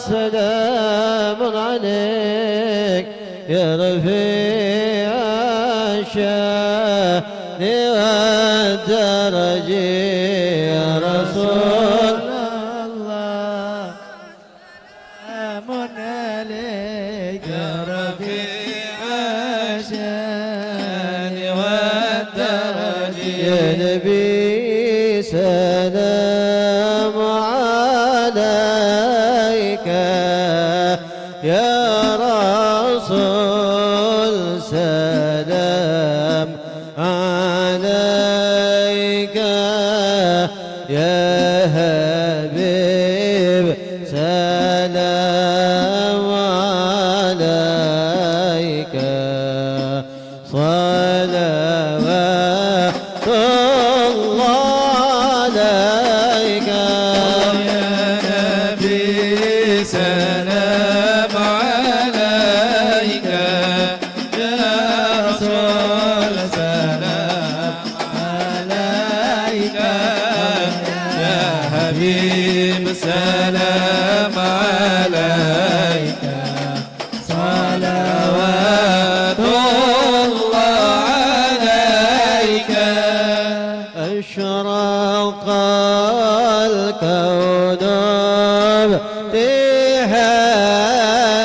سلام عليك يا رفيع الشان والدرج يا رسول الله سلام عليك يا رفيع الشان والدرج يا نبي سلام عليك يا رسول سلام عليك يا حبيب سلام عليك صلوات الله عليك يا نبي سلام عليك يا رسول سلام عليك يا حبيب سلام عليك صلوات الله عليك أشرق الكون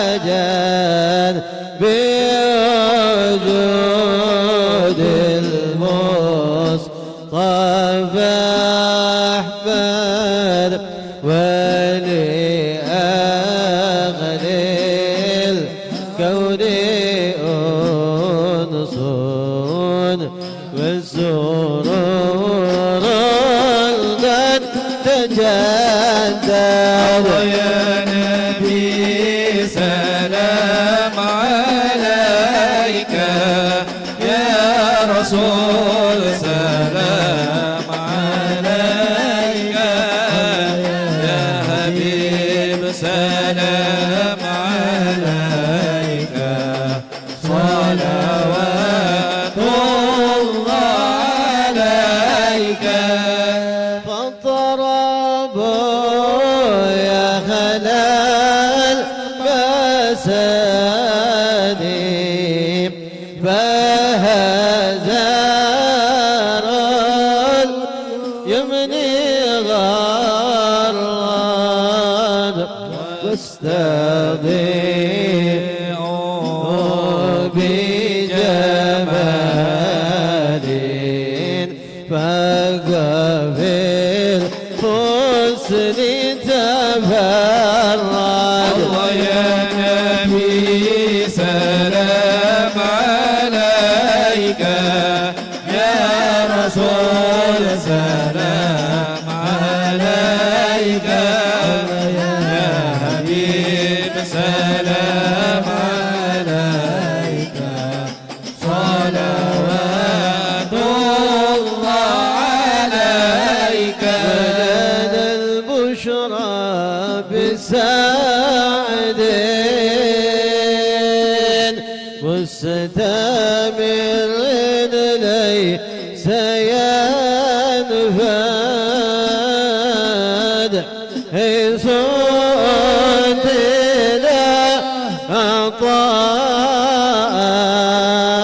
ابتهاجا بوجود المصطفى أحمد ولأهل الكون أنس والسرور قد تجدد يا نبي سلام عليك يا رسول سلام عليك يا حبيب سلام عليك صلوات الله عليك فاضطربوا يا خلال مساني فهزار اليمني غرد واستضيع بجمال فقف الحسن تفرد يا نبي سلام عليك يا رسول سلام عليك يا حبيب سلام عليك صلوات الله عليك لنا البشرى بالساعدين مستمر ليس ينفد حيث أتنا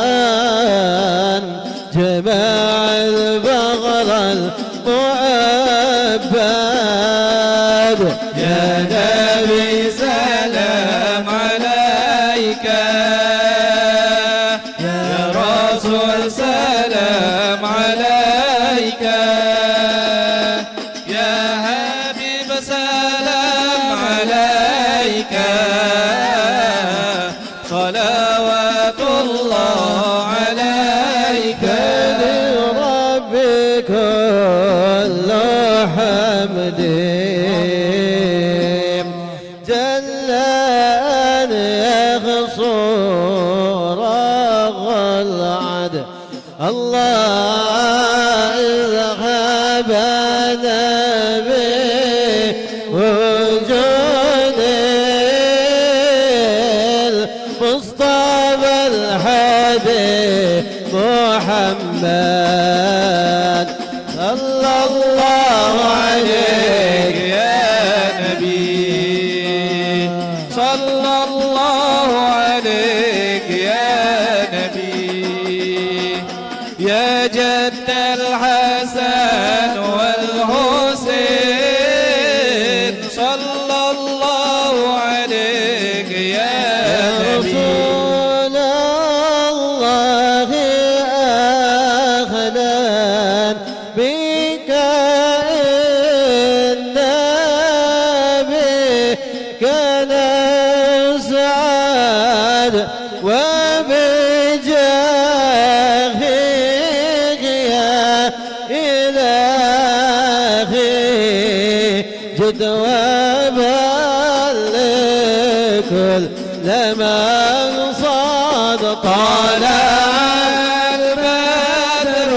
عطاء جمع البغر المؤبد يا نبي سلام عليك يا رسول سلام عليك يا حبيب سلام عليك صلوات الله عليك لرب كل حمد جل أن يغصر العد الله اذهب نبي وجود المصطفى الحبيب محمد صلى الله عليه يا نبي صلى الله عليك يا نبي يا جد الحسن والحسين صلى الله عليك يا نبي رسول الله أهلا بك النبي كان سعاد وبجاهك يا إلهي جد وبلغ كل لمن صاد طالع البدر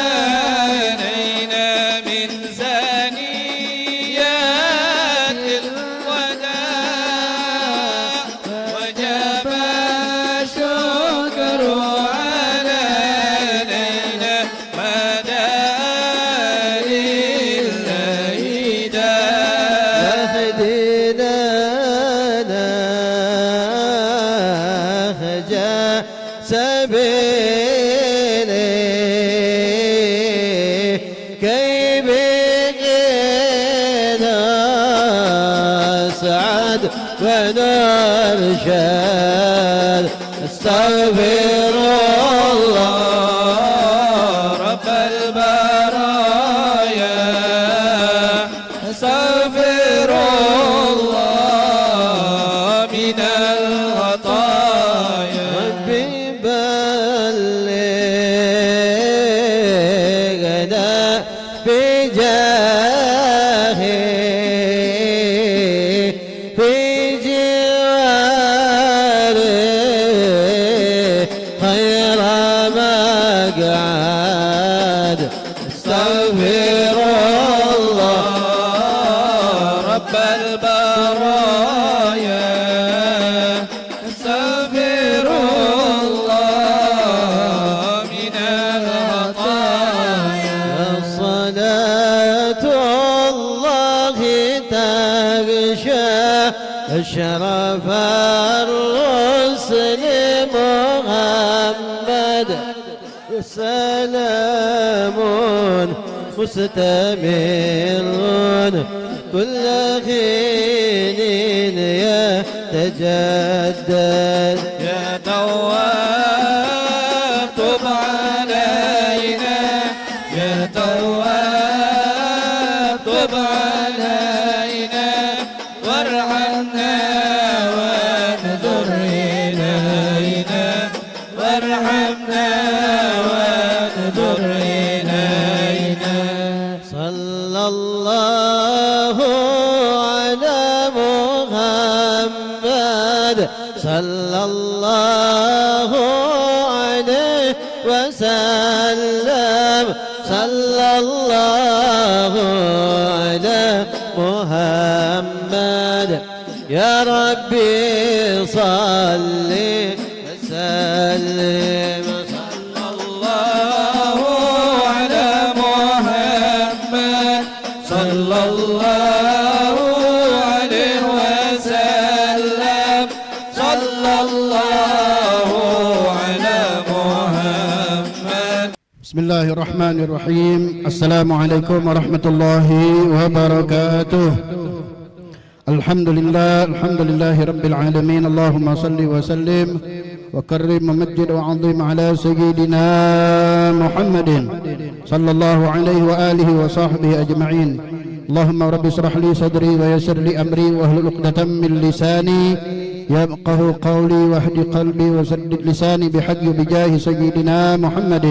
علينا من ثنيات الوداع وجب الشكر علينا مدى للهداية اهدنا نهج سبيلي كي بقينا سعد ونرشد استغفر الله رب البرايا استغفر الله من الخطايا ربي بلغنا بجاهه في جواره خير مقعد استغفر الله رب البرايا استغفر الله من الخطايا صلاة الله تغشى أشرف الرسل محمد سلام مستمر كل حين يتجدد يا تواب تب علينا يا تواب تب علينا وارحمنا وانظر إلينا وارحمنا وانظر إلينا صلى الله على محمد صلى الله عليه وسلم صلى الله على محمد يا ربي صل وسلم صلى الله على محمد صلى الله عليه وسلم صلى الله على محمد بسم الله الرحمن الرحيم السلام عليكم ورحمة الله وبركاته الحمد لله رب العالمين اللهم صل وسلم وكرم ومجد وعظم على سيدنا محمد صلى الله عليه وآله وصحبه أجمعين اللهم رب اشرح لي صدري ويسر لي أمري واحلل عقدة من لساني يفقه قولي واهد قلبي وسدد لساني بحق بجاه سيدنا محمد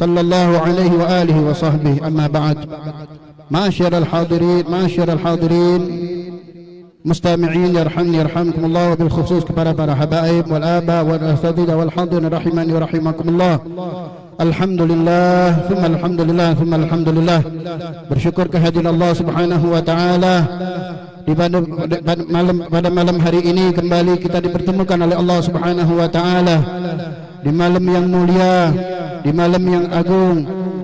صلى الله عليه وآله وصحبه أما بعد معاشر الحاضرين مستمعين يرحمني يرحمكم الله وبالخصوص kepada para habaib wal aba wal asatidzah wal hadirin rahimani wa rahimakumullah. Alhamdulillah thumma alhamdulillah thumma alhamdulillah. Bersyukur kehadiran Allah Subhanahu wa taala pada malam hari ini kembali kita dipertemukan oleh Allah Subhanahu wa taala di malam yang mulia, di malam yang agung,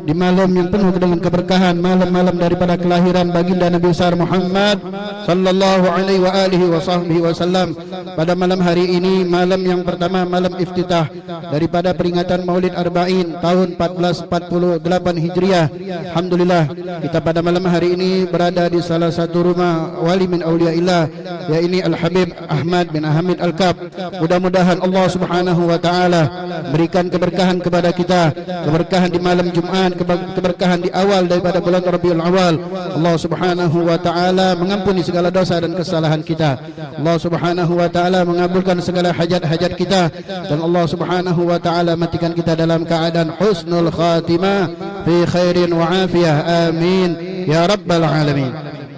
di malam yang penuh dengan keberkahan, malam-malam daripada kelahiran baginda Nabi besar Muhammad sallallahu alaihi wa alihi wa sahbihi wasallam. Pada malam hari ini, malam yang pertama, malam iftitah daripada peringatan Maulid Arba'in tahun 1448 Hijriah. Alhamdulillah, kita pada malam hari ini berada di salah satu rumah wali min auliyaillah, yaitu Al-Habib Ahmad bin Hamid Al-Kab. Mudah-mudahan Allah Subhanahu wa taala berikan keberkahan kepada kita, keberkahan di malam Jumat, keberkahan di awal daripada bulan Rabiul Awal. Allah Subhanahu wa taala mengampuni segala dosa dan kesalahan kita. Allah Subhanahu wa taala mengabulkan segala hajat-hajat kita, dan Allah Subhanahu wa taala matikan kita dalam keadaan husnul khatimah fi khairin wa afiyah. Amin ya rabbal alamin.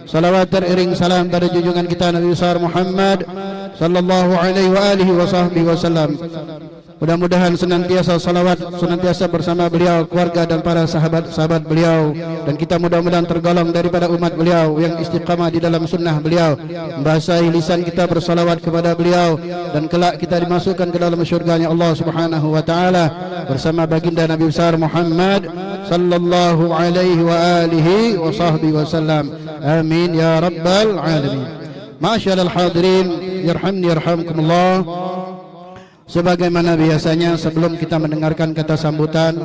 Salawat teriring salam pada junjungan kita Nabi besar Muhammad sallallahu alaihi wa alihi wa sahbihi wasallam. Mudah-mudahan senantiasa salawat senantiasa bersama beliau, keluarga dan para sahabat-sahabat beliau, dan kita mudah-mudahan tergolong daripada umat beliau yang istiqamah di dalam sunnah beliau, membasahi lisan kita bersalawat kepada beliau, dan kelak kita dimasukkan ke dalam syurganya Allah Subhanahu wa taala bersama baginda Nabi besar Muhammad sallallahu alaihi wa alihi wa sahbihi wasallam. Amin ya rabbal alamin. Masyaallah hadirin, yarhamni yarhamkumullah. Sebagaimana biasanya, sebelum kita mendengarkan kata sambutan,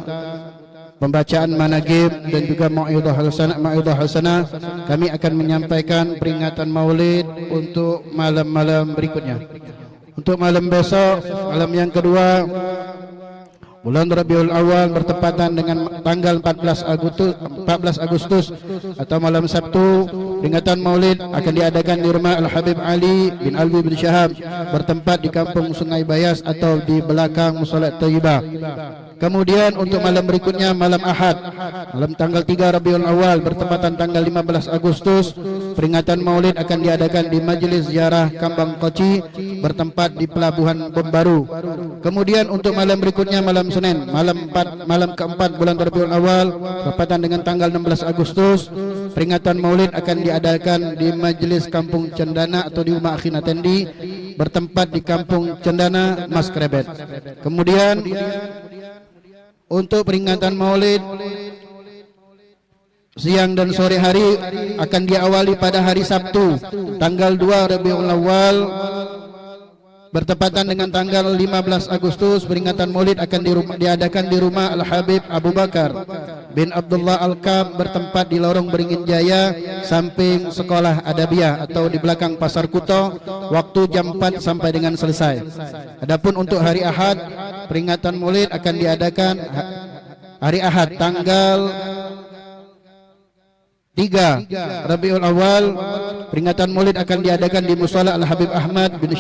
pembacaan manaqib dan juga mau'idhah hasanah, kami akan menyampaikan peringatan Maulid untuk malam-malam berikutnya. Untuk malam besok, malam yang kedua bulan Rabiul Awal bertepatan dengan tanggal 14 Agustus atau malam Sabtu, peringatan Maulid akan diadakan di rumah Al-Habib Ali bin Alwi bin Syahab, bertempat di kampung Sungai Bayas atau di belakang Mushola Thayyibah. Kemudian untuk malam berikutnya, malam Ahad, malam tanggal 3 Rabiul Awal bertepatan tanggal 15 Agustus, peringatan Maulid akan diadakan di Majlis Ziarah Kambang Koci, bertempat di Pelabuhan Bom Baru. Kemudian untuk malam berikutnya, malam Senin, malam keempat bulan Rabiul Awal bertepatan dengan tanggal 16 Agustus, peringatan Maulid akan diadakan di Majlis Kampung Cendana atau di Rumah Akhina Tendi, bertempat di Kampung Cendana, Mas Krebet. Kemudian untuk peringatan Maulid siang dan sore hari akan diawali pada hari Sabtu tanggal 2 Rabiul Awal bertepatan dengan tanggal 15 Agustus. Peringatan Maulid akan diadakan di rumah Al-Habib Abu Bakar bin Abdullah Al-Kab, bertempat di Lorong Beringin Jaya, samping Sekolah Adabiyah atau di belakang Pasar Kuto, waktu jam 4 sampai dengan selesai. Adapun untuk hari Ahad, peringatan Maulid akan diadakan hari Ahad tanggal 3 Rabiul Awal. Peringatan Maulid akan diadakan di Mushola Al-Habib Ahmad bin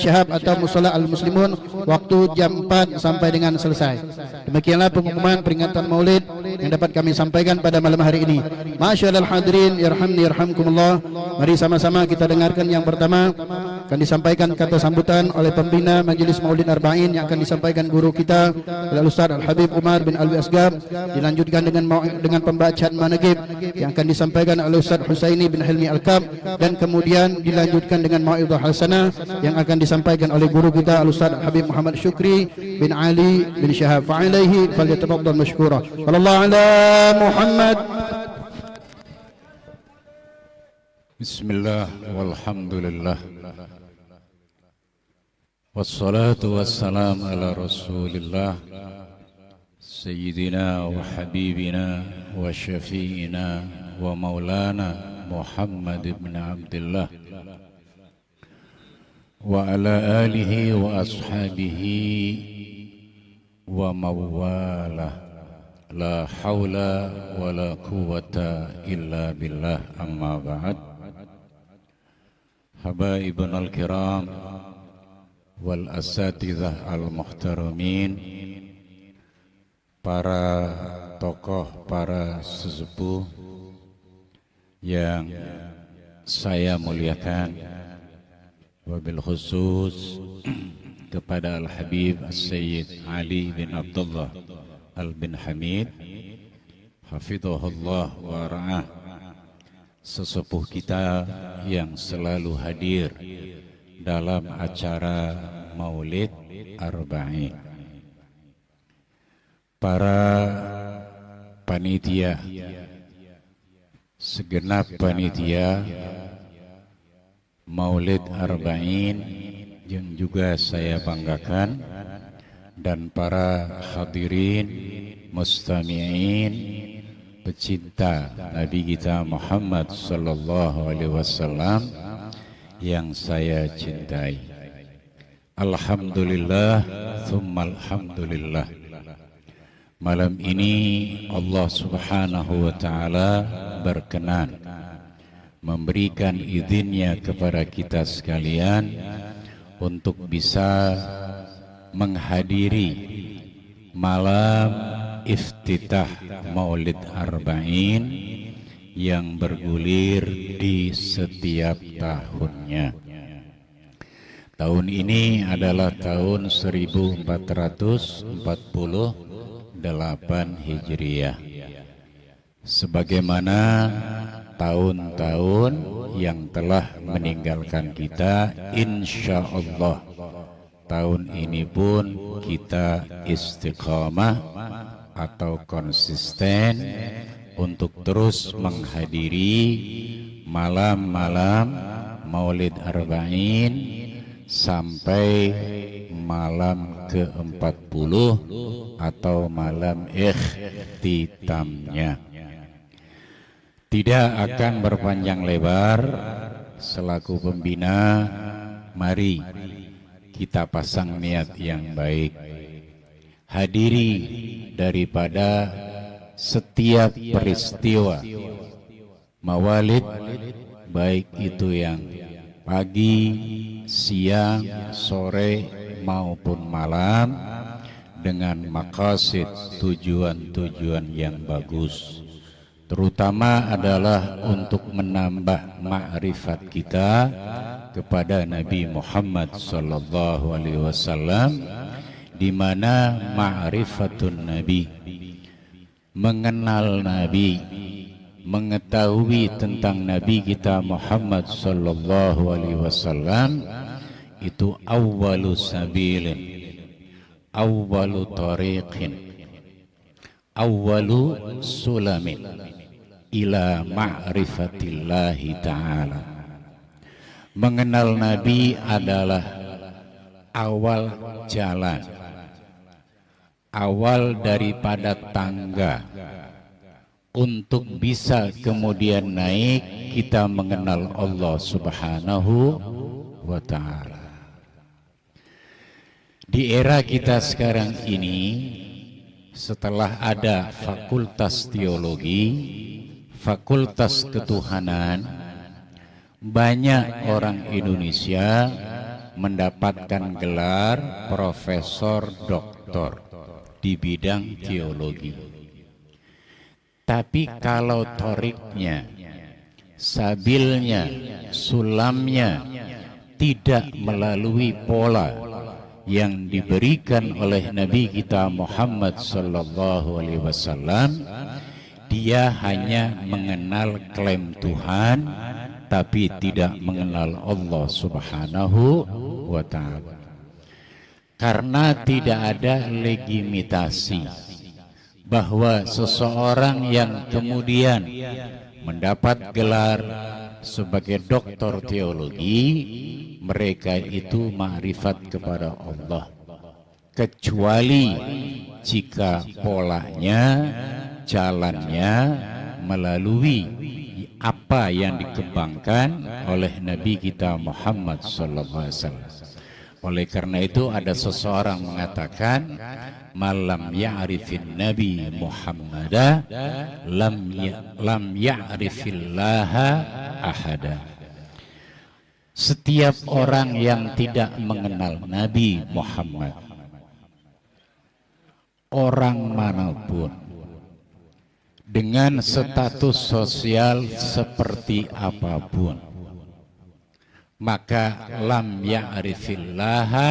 Syahab atau Mushola Al-Muslimun, waktu jam 4 sampai dengan selesai. Demikianlah pengumuman peringatan Maulid yang dapat kami sampaikan pada malam hari ini. Masyaallah hadirin, yarhamni yarhamkumullah. Mari sama-sama kita dengarkan yang pertama, akan disampaikan kata sambutan oleh pembina Majelis Maulid Arba'in yang akan disampaikan guru kita Al-Ustaz Al-Habib Umar bin Alwi Asgab, dilanjutkan dengan pembacaan manaqib yang akan disampaikan oleh Ustaz Husaini bin Hilmi Al-Kab, dan kemudian dilanjutkan dengan mau'idhah hasanah yang akan disampaikan oleh guru kita Al-Ustaz Habib Muhammad Syukri bin Ali bin Syahab. Fa'alaihi falyatafaddal mashkura. Sallallahu ala Muhammad. Bismillah walhamdulillah wassalatu wassalam ala rasulillah Sayyidina wa habibina wa syafi'ina wa maulana Muhammad ibn Abdullah wa ala alihi wa ashabihi wa mawalah, la hawla wa la quwwata illa billah, amma ba'd. Habaibun al-kiram wal asatidzah al-muhtaramin, para tokoh, para sesepuh yang saya muliakan, wabil khusus kepada Al-Habib As-Sayyid Ali bin Abdullah Al-Bin Hamid, hafidhahullah wa ra'ah, sesepuh kita yang selalu hadir dalam acara Maulid Arba'in, para panitia, segenap panitia Maulid Arba'in yang juga saya banggakan, dan para hadirin mustami'in pecinta Nabi kita Muhammad sallallahu alaihi wasallam yang saya cintai. Alhamdulillah tsumma alhamdulillah. Malam ini Allah Subhanahu wa taala berkenan memberikan izinnya kepada kita sekalian untuk bisa menghadiri malam iftitah Maulid Arba'in yang bergulir di setiap tahunnya. Tahun ini adalah tahun 1448 Hijriah, sebagaimana tahun-tahun yang telah meninggalkan kita. Insya Allah tahun ini pun kita istiqamah atau konsisten untuk terus menghadiri malam-malam Maulid Arba'in sampai malam ke-40 atau malam ikhtitamnya. Tidak akan berpanjang lebar, selaku pembina mari kita pasang niat yang baik, hadiri daripada setiap peristiwa Maulid, baik itu yang pagi, siang, sore maupun malam, dengan maqasid tujuan-tujuan yang bagus, terutama adalah untuk menambah ma'rifat kita kepada Nabi Muhammad sallallahu alaihi wasallam, di mana ma'rifatun Nabi, mengenal Nabi, mengetahui tentang Nabi kita Muhammad sallallahu alaihi wasallam, itu awwalu sabilin, awwalu tariqin, awwalu sulamin ila ma'rifatillahi ta'ala. Mengenal Nabi adalah awal jalan, awal daripada tangga untuk bisa kemudian naik kita mengenal Allah Subhanahu wa ta'ala. Di era kita sekarang ini, setelah ada fakultas teologi, fakultas ketuhanan, banyak orang Indonesia mendapatkan gelar profesor doktor di bidang teologi. Tapi kalau toriknya, sabilnya, sulamnya tidak melalui pola yang diberikan oleh Nabi kita Muhammad sallallahu alaihi wasallam, dia hanya mengenal klaim Tuhan tapi tidak mengenal Allah Subhanahu wa ta'ala. Karena tidak ada legitimasi bahwa seseorang yang kemudian mendapat gelar sebagai doktor teologi, mereka itu ma'rifat kepada Allah, kecuali jika polanya, jalannya melalui apa yang dikembangkan oleh Nabi kita Muhammad sallallahu alaihi wasallam. Oleh karena itu ada seseorang mengatakan, malam ya'rifin Nabi Muhammada lam ya'rifillaha ahada. Setiap orang yang tidak mengenal Nabi Muhammad, orang manapun, dengan status sosial seperti apapun, maka lam ya'rifillaha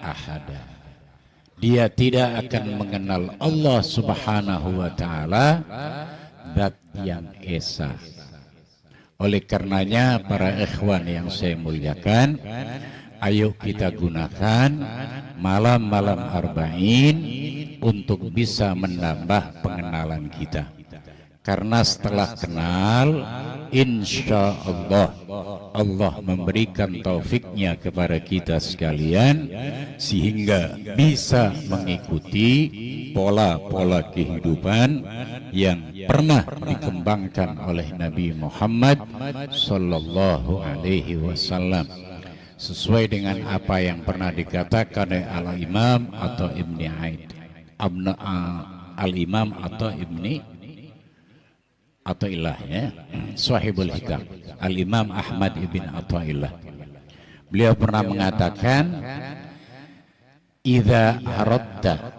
ahada. Dia tidak akan mengenal Allah Subhanahu wa ta'ala, zat yang esa. Oleh karenanya para ikhwan yang saya muliakan, ayo kita gunakan malam-malam Arba'in untuk bisa menambah pengenalan kita. Karena setelah kenal, insya Allah Allah memberikan taufiknya kepada kita sekalian sehingga bisa mengikuti pola-pola kehidupan yang pernah dikembangkan oleh Nabi Muhammad sallallahu alaihi wasallam, sesuai dengan apa yang pernah dikatakan oleh Al-Imam atau Ibni Aid Al-Imam atau Ibni Athaillah, ya, Sahibul Hikam, Al-Imam Ahmad ibn Athaillah. Beliau pernah mengatakan, idza aradta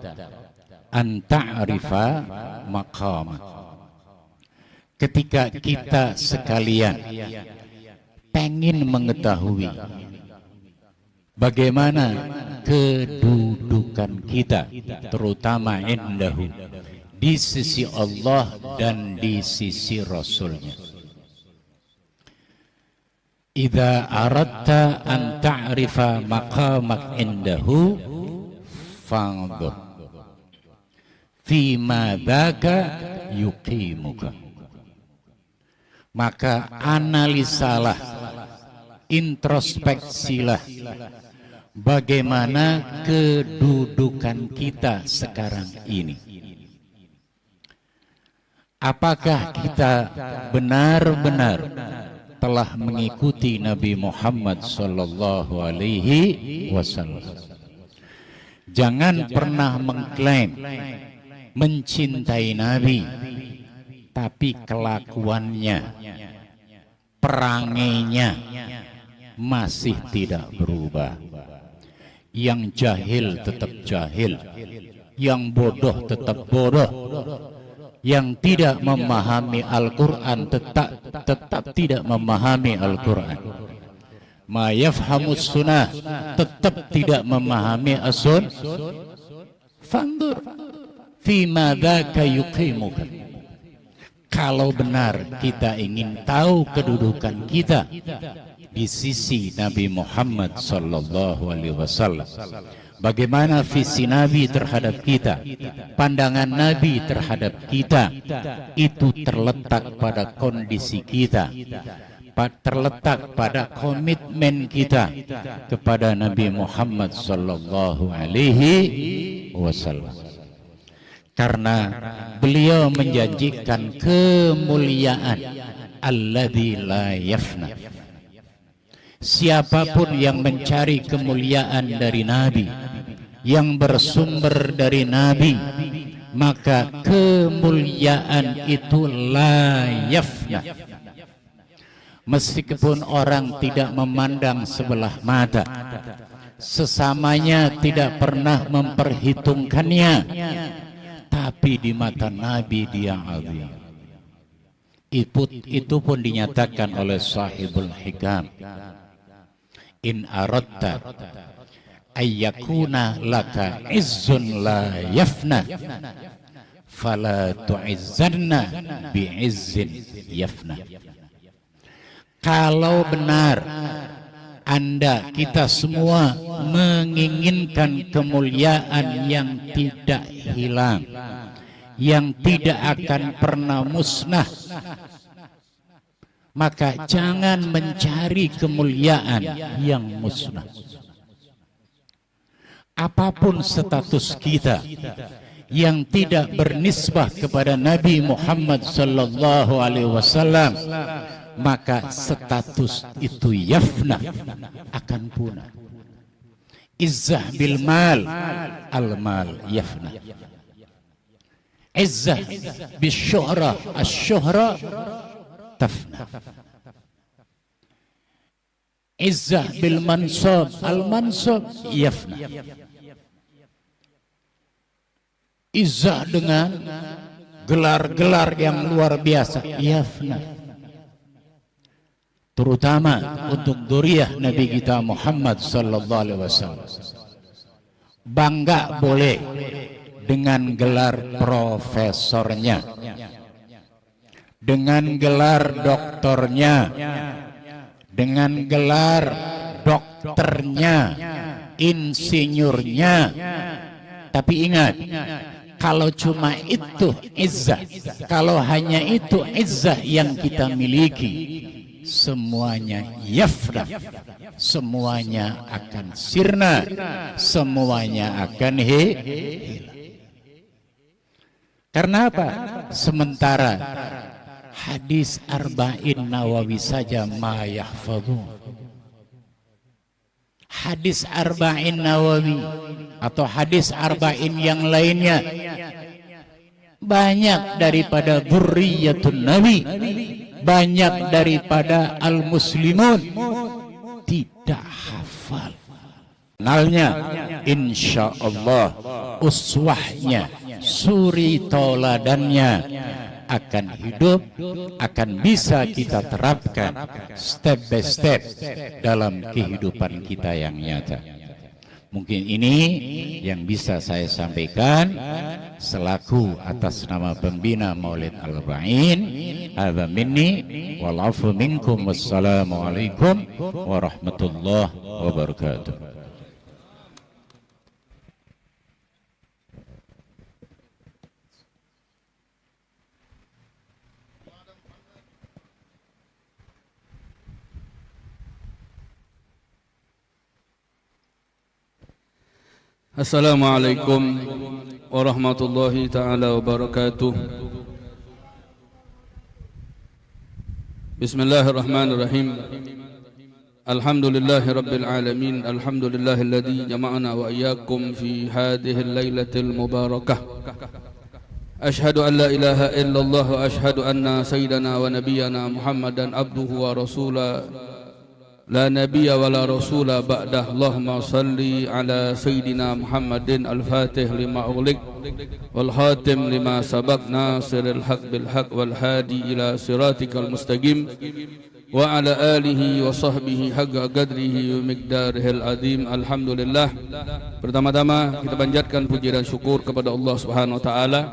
an ta'rifa maqamak, ketika kita sekalian pengen mengetahui bagaimana kedudukan kita, terutama indahu, di sisi Allah dan di sisi Rasulnya. Idza aradta an ta'rifa maqamak indahu fanzur fi ma dzaka yuqimuka. Maka analisalah, introspeksilah bagaimana kedudukan kita sekarang ini. Apakah kita benar-benar telah mengikuti Nabi Muhammad sallallahu alaihi wasallam? Jangan pernah mengklaim mencintai Nabi, tapi kelakuannya, perangainya masih tidak berubah. Yang jahil tetap jahil, yang bodoh tetap bodoh, yang tidak memahami Al-Quran tetap tidak memahami Al-Quran. Ma yafhamus sunnah, tetap tidak memahami as-sun. Fandur fi ma dzaka yuqimuka. Kalau benar kita ingin tahu kedudukan kita di sisi Nabi Muhammad sallallahu alaihi wasallam, bagaimana visi Nabi terhadap kita, pandangan Nabi terhadap kita, itu terletak pada kondisi kita, terletak pada komitmen kita kepada Nabi Muhammad sallallahu alaihi wasallam. Karena beliau menjanjikan kemuliaan alladzi la yafna. Siapapun yang mencari kemuliaan dari Nabi, yang bersumber dari Nabi, maka kemuliaan itu la yafna. Meskipun orang tidak memandang sebelah mata, sesamanya tidak pernah memperhitungkannya, tapi di mata Nabi dia azim. Itu pun dinyatakan oleh Sahibul Hikam. In aradta ayyakuna laka izzun la yafna fala tu'izzanna bi'izzin yafna. Kalau benar Anda, kita semua menginginkan kemuliaan yang tidak hilang, yang tidak akan pernah musnah, maka jangan mencari kemuliaan yang musnah. Apapun status kita yang tidak bernisbah kepada Nabi Muhammad sallallahu alaihi wasallam, maka status itu yafna, akan punah. Izzah bil mal, al mal yafna. Izzah bis syuhra, asy-syuhra tafna. Izzah bil mansab, al mansab yafna. Izzah dengan gelar-gelar yang luar biasa yafna. Terutama untuk dzurriyyah Nabi kita Muhammad sallallahu alaihi wasallam. Bangga boleh dengan gelar profesornya, dengan gelar doktornya, dengan gelar dokternya, insinyurnya. Tapi ingat, kalau cuma itu izzah, kalau hanya itu izzah yang kita miliki, semuanya yafdah, semuanya akan sirna, semuanya akan hilang. Karena apa? Sementara hadis arba'in Nawawi saja ma yahfadhu. Hadis arba'in Nawawi atau hadis arba'in yang lainnya banyak daripada dzurriyyatun Nabi, banyak daripada al-muslimun tidak hafal. Kenalnya insyaallah uswahnya, suri toladannya akan hidup, akan bisa kita terapkan step by step dalam kehidupan kita yang nyata. Mungkin ini yang bisa saya sampaikan selaku atas nama pembina Maulid Al-Arba'in. Hadza minni wal 'afwu minkum, wassalamu alaikum warahmatullahi wabarakatuh. Assalamualaikum warahmatullahi ta'ala wabarakatuh. Bismillahirrahmanirrahim. Alhamdulillahi rabbil alamin. Alhamdulillahilladzi jama'ana wa iyyakum fi hadhihi al-lailatil mubarakah. Ashhadu an la ilaha illallah wa ashhadu anna sayyidana wa nabiyyana Muhammadan abduhu wa rasulah. La nabiyya wa la rasula ba'dah. Allahumma salli ala sayyidina Muhammadin al-fatih lima ughliq wal khatim lima sabaq nasiril haq bil haq wal hadi ila siratikal mustaqim wa ala alihi wa sahbihi haqqa qadrihi wa miqdarihil azim. Alhamdulillah. Pertama-tama kita panjatkan puji dan syukur kepada Allah Subhanahu wa taala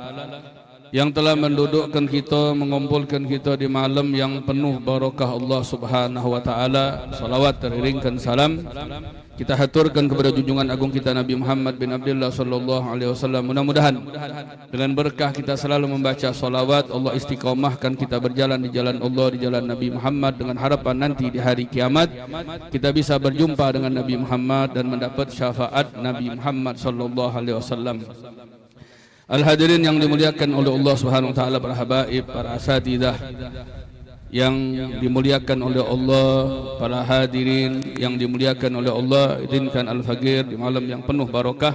yang telah mendudukkan kita, mengumpulkan kita di malam yang penuh barakah Allah Subhanahu wa taala. Salawat teriringkan salam kita haturkan kepada junjungan agung kita Nabi Muhammad bin Abdullah sallallahu alaihi wasallam. Mudah-mudahan dengan berkah kita selalu membaca salawat, Allah istiqomahkan kita berjalan di jalan Allah, di jalan Nabi Muhammad, dengan harapan nanti di hari kiamat kita bisa berjumpa dengan Nabi Muhammad dan mendapat syafaat Nabi Muhammad sallallahu alaihi wasallam. Al-hadirin yang dimuliakan oleh Allah Subhanahu wa taala, para habaib, para asatidzah yang dimuliakan oleh Allah, para hadirin yang dimuliakan oleh Allah, izinkan Al-Faqir di malam yang penuh barakah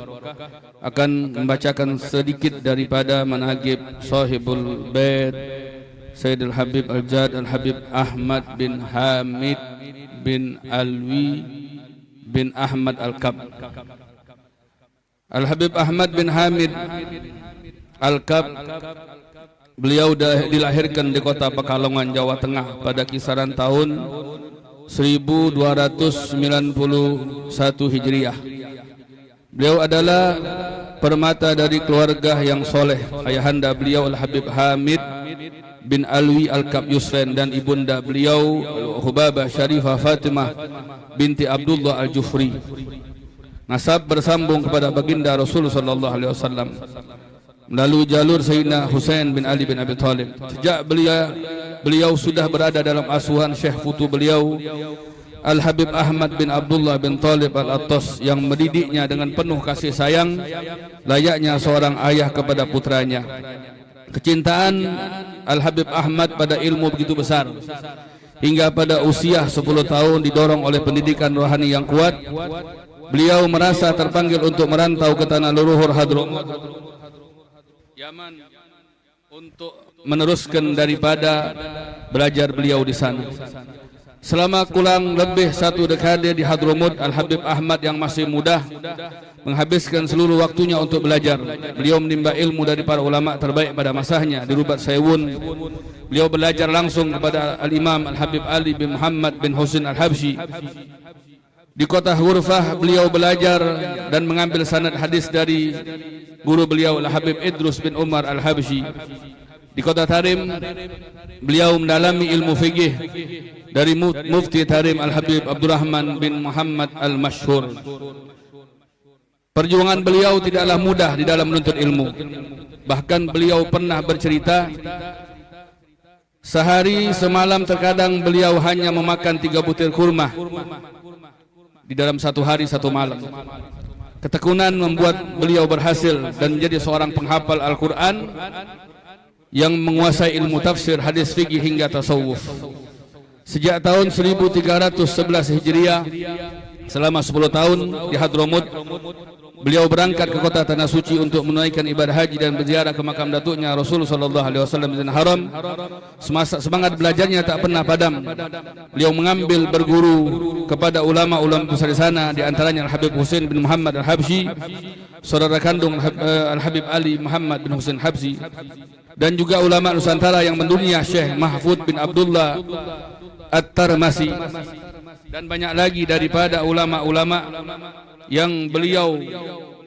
akan membacakan sedikit daripada manaqib sahibul bait Sayyidul Habib Al-Jad Al-Habib Ahmad bin Hamid bin Alwi bin Ahmad Al-Kab. Al-Habib Ahmad bin Hamid Al-Kab, beliau dilahirkan di kota Pekalongan, Jawa Tengah pada kisaran tahun 1291 Hijriah. Beliau adalah permata dari keluarga yang soleh. Ayahanda beliau Al-Habib Hamid bin Alwi Al-Kab Yusren dan ibunda beliau Hubabah Syarifah Fatimah binti Abdullah Al-Jufri. Nasab bersambung kepada baginda Rasul sallallahu alaihi wasallam melalui jalur Sayyidina Husain bin Ali bin Abi Thalib. Sejak beliau sudah berada dalam asuhan Syekh Futu beliau Al-Habib Ahmad bin Abdullah bin Thalib Al-Attas yang mendidiknya dengan penuh kasih sayang layaknya seorang ayah kepada putranya. Kecintaan Al-Habib Ahmad pada ilmu begitu besar hingga pada usia 10 tahun didorong oleh pendidikan rohani yang kuat. Beliau merasa terpanggil untuk merantau ke tanah leluhur Hadramut Yaman untuk meneruskan daripada belajar beliau di sana. Selama kurang lebih 1 dekade di Hadramut, Al-Habib Ahmad yang masih muda menghabiskan seluruh waktunya untuk belajar. Beliau menimba ilmu dari para ulama terbaik pada masanya di Rubat Saiwun. Beliau belajar langsung kepada Al-Imam Al-Habib Ali bin Muhammad bin Husain Al-Habsyi. Di kota Hurfah beliau belajar dan mengambil sanad hadis dari guru beliau Al-Habib Idrus bin Umar Al-Habsyi. Di kota Tarim beliau mendalami ilmu fikih dari Mufti Tarim Al-Habib Abdurrahman bin Muhammad Al-Mashhur. Perjuangan beliau tidaklah mudah di dalam menuntut ilmu. Bahkan beliau pernah bercerita, sehari semalam terkadang beliau hanya memakan 3 butir kurma di dalam satu hari satu malam. Ketekunan membuat beliau berhasil dan menjadi seorang penghafal Al-Quran yang menguasai ilmu tafsir, hadis fikih hingga tasawuf. Sejak tahun 1311 Hijriah, selama 10 tahun di Hadramut, beliau berangkat ke kota Tanah Suci untuk menunaikan ibadah haji dan berziarah ke makam datuknya Rasul sallallahu alaihi wasallam di Haram. Semangat belajarnya tak pernah padam. Beliau mengambil berguru kepada ulama-ulama besar di sana, di antaranya Al-Habib Husain bin Muhammad Al-Habsyi, saudara kandung Al-Habib Ali Muhammad bin Husain Habsyi, dan juga ulama Nusantara yang mendunia, Syekh Mahfud bin Abdullah At-Tarmasi, dan banyak lagi daripada ulama-ulama yang beliau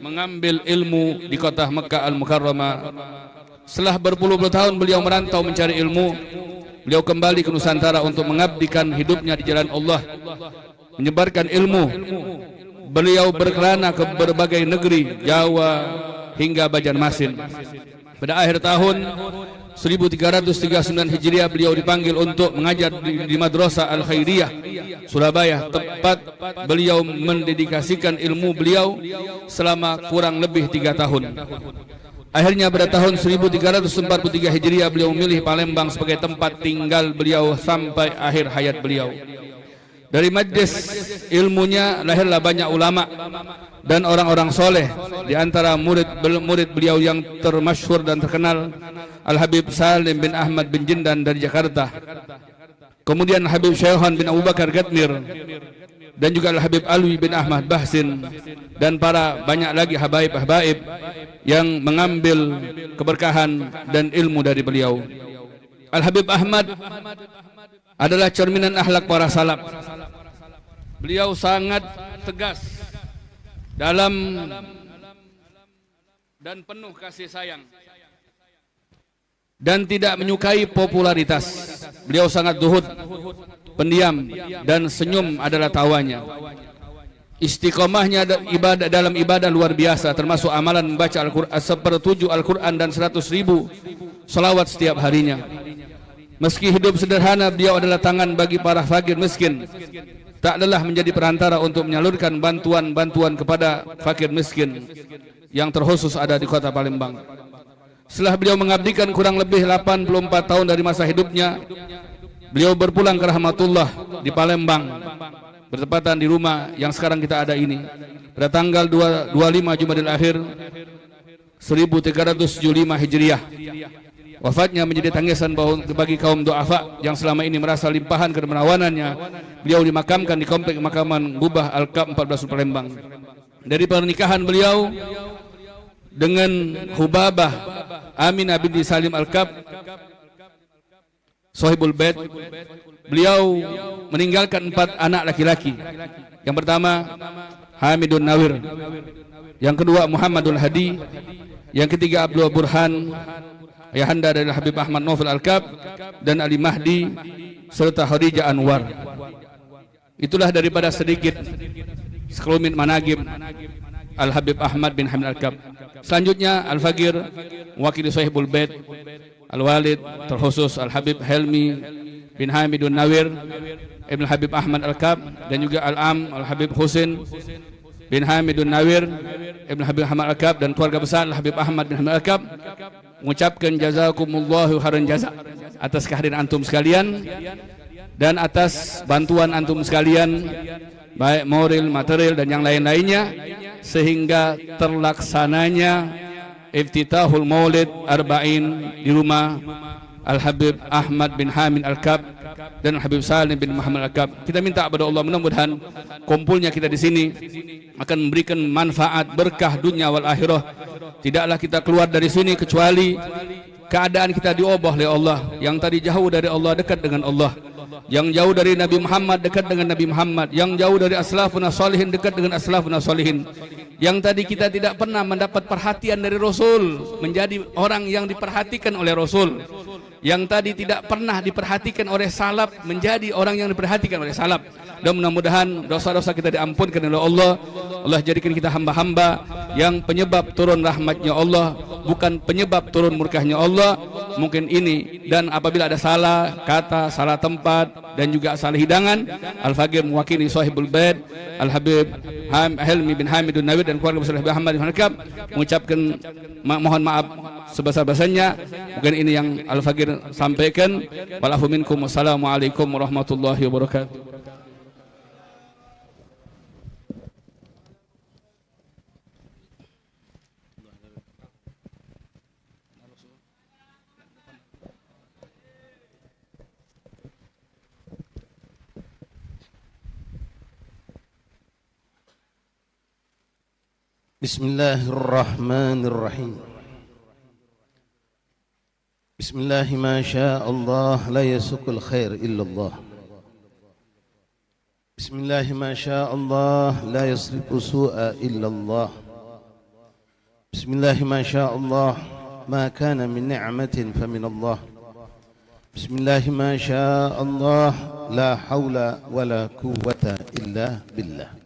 mengambil ilmu di kota Mekah Al-Mukarramah. Setelah berpuluh-puluh tahun beliau merantau mencari ilmu, beliau kembali ke Nusantara untuk mengabdikan hidupnya di jalan Allah, menyebarkan ilmu. Beliau berkelana ke berbagai negeri, Jawa hingga Banjarmasin. Pada akhir tahun 1339 Hijriah beliau dipanggil untuk mengajar di Madrasah Al-Khairiyah Surabaya. Tepat beliau mendedikasikan ilmu beliau selama kurang lebih 3 tahun. Akhirnya pada tahun 1343 Hijriah beliau memilih Palembang sebagai tempat tinggal beliau sampai akhir hayat beliau. Dari majlis ilmunya lahirlah banyak ulama dan orang-orang soleh. Di antara murid beliau yang termasyhur dan terkenal, Al-Habib Salim bin Ahmad bin Jindan dari Jakarta, kemudian Al-Habib Syaihan bin Abu Bakar Gatmir, dan juga Al-Habib Alwi bin Ahmad Bahsin, dan para banyak lagi habaib-habaib yang mengambil keberkahan dan ilmu dari beliau. Al-Habib Ahmad adalah cerminan akhlak para salaf. Beliau sangat tegas dalam dan penuh kasih sayang dan tidak menyukai popularitas. Beliau sangat zuhud, pendiam, dan senyum adalah tawanya. Istiqomahnya dalam ibadah luar biasa, termasuk amalan membaca Al-Quran, 1/7 Al-Quran dan 100.000 salawat setiap harinya. Meski hidup sederhana, beliau adalah tangan bagi para fakir miskin. Tak lelah menjadi perantara untuk menyalurkan bantuan-bantuan kepada fakir miskin yang terkhusus ada di kota Palembang. Setelah beliau mengabdikan kurang lebih 84 tahun dari masa hidupnya, beliau berpulang ke rahmatullah di Palembang, bertepatan di rumah yang sekarang kita ada ini, pada tanggal 25 Jumadil Akhir 1375 Hijriah. Wafatnya menjadi tangisan bagi kaum du'afa yang selama ini merasa limpahan kedermawanannya. Beliau dimakamkan di komplek pemakaman Gubah Al-Kab 14 Palembang. Dari pernikahan beliau dengan Hubabah Aminah binti Salim Al-Kab, Sohibul Bait, beliau meninggalkan 4 anak laki-laki. Yang pertama Hamidun Nawir, yang kedua Muhammadul Hadi, yang ketiga Abdul Burhan, ayahanda dari Habib Ahmad Novel Al-Kab, dan Ali Mahdi, serta Khadijah Anwar. Itulah daripada sedikit sekelumit managib Al-Habib Ahmad bin Hamid Al-Kab. Selanjutnya Al-Faqir, wakil Sohibul Bait, Al-Walid, terkhusus Al-Habib Helmi bin Hamidun Nawir, Ibn Habib Ahmad Al-Kab, dan juga Al-Am Al-Habib Husain bin Hamidun Nawir, Ibn Habib Ahmad Al-Kab, dan keluarga besar Al-Habib Ahmad bin Hamid Al-Kab mengucapkan jazakumullahu khairan jaza atas kehadiran antum sekalian dan atas bantuan antum sekalian, baik moral, material, dan yang lain-lainnya, sehingga terlaksananya iftitahul maulid arba'in di rumah Al-Habib Ahmad bin Hamid Al-Kab dan Al-Habib Salim bin Muhammad Al-Kab. Kita minta kepada Allah, mudah-mudahan kumpulnya kita di sini akan memberikan manfaat berkah dunia wal akhirah. Tidaklah kita keluar dari sini kecuali keadaan kita diubah oleh Allah. Yang tadi jauh dari Allah dekat dengan Allah, yang jauh dari Nabi Muhammad dekat dengan Nabi Muhammad, yang jauh dari aslafuna sholihin dekat dengan aslafuna sholihin. Yang tadi kita tidak pernah mendapat perhatian dari Rasul menjadi orang yang diperhatikan oleh Rasul. yang tadi tidak pernah diperhatikan oleh salaf menjadi orang yang diperhatikan oleh salaf. Dan mudah-mudahan dosa-dosa kita diampunkan oleh Allah. Allah jadikan kita hamba-hamba yang penyebab turun rahmatnya Allah, bukan penyebab turun murkahnya Allah. Mungkin ini, dan apabila ada salah kata, salah tempat, dan juga salah hidangan, Al-Faqih mewakili Sahibul Bait Al-Habib Helmi bin Hamidun Nawid dan keluarga besar Habib Ahmad bin Hanakab mengucapkan mohon maaf sebesar-besarnya. Mungkin ini yang Al-Faqih sampaikan. Walafu minkum. Wassalamualaikum warahmatullahi wabarakatuh. Bismillahirrahmanirrahim. Bismillah ma syaa Allah la yasukul khair illallah. Bismillah ma syaa Allah la yasrifu su'a illallah. Bismillah ma syaa Allah ma kana min ni'matin famin Allah. Bismillah ma syaa Allah la hawla wala quwwata illa billah.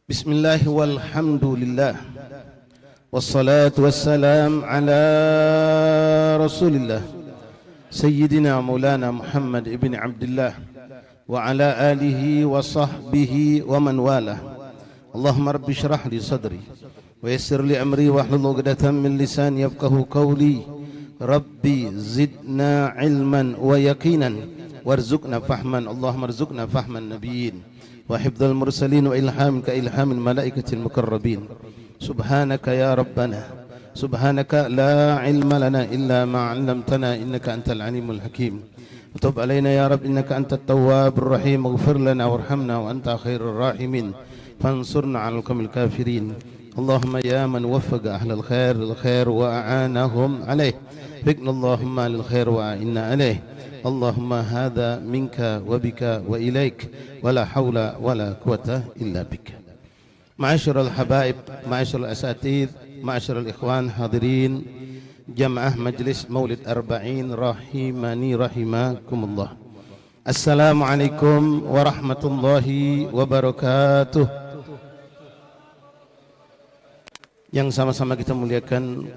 Bismillah walhamdulillah wassalatu wassalam ala rasulillah Sayyidina Maulana Muhammad ibn Abdullah wa ala alihi wa sahbihi wa man wala. Allahumma rabbi syrah li sadri wa yassir li amri wa hlul 'uqdatam min lisani yafqahu qawli. Rabbi zidna ilman wa yaqinan warzuqna fahman. Allahumma rzuqna fahman nabiyyin wa hifdzal mursalin wa ilham ka ilhamil malaikatil mukarrabin. Subhanaka ya rabbana subhanaka la ilma lana illa ma 'allamtana innaka antal alimul hakim. Tub alaina ya rabb innaka antat tawwabur rahim. Ighfir lana warhamna wa anta khairur rahimin. Fansurna 'alal qawmil kafirin. Allahumma ya man waffaqa ahlal khair lil khair wa a'anahum alaih. Fikna Allahumma lil khair wa a'inna alaih. Allahumma hadha minka wa bika wa ilaik wa la hawla wa la quwata illa bika. Ma'asyiral habaib, ma'asyiral asatidz, ma'asyiral ikhwan hadirin jamaah majlis Maulid Arba'in rahimani rahimakumullah. Assalamualaikum warahmatullahi wabarakatuh. Yang sama-sama kita muliakan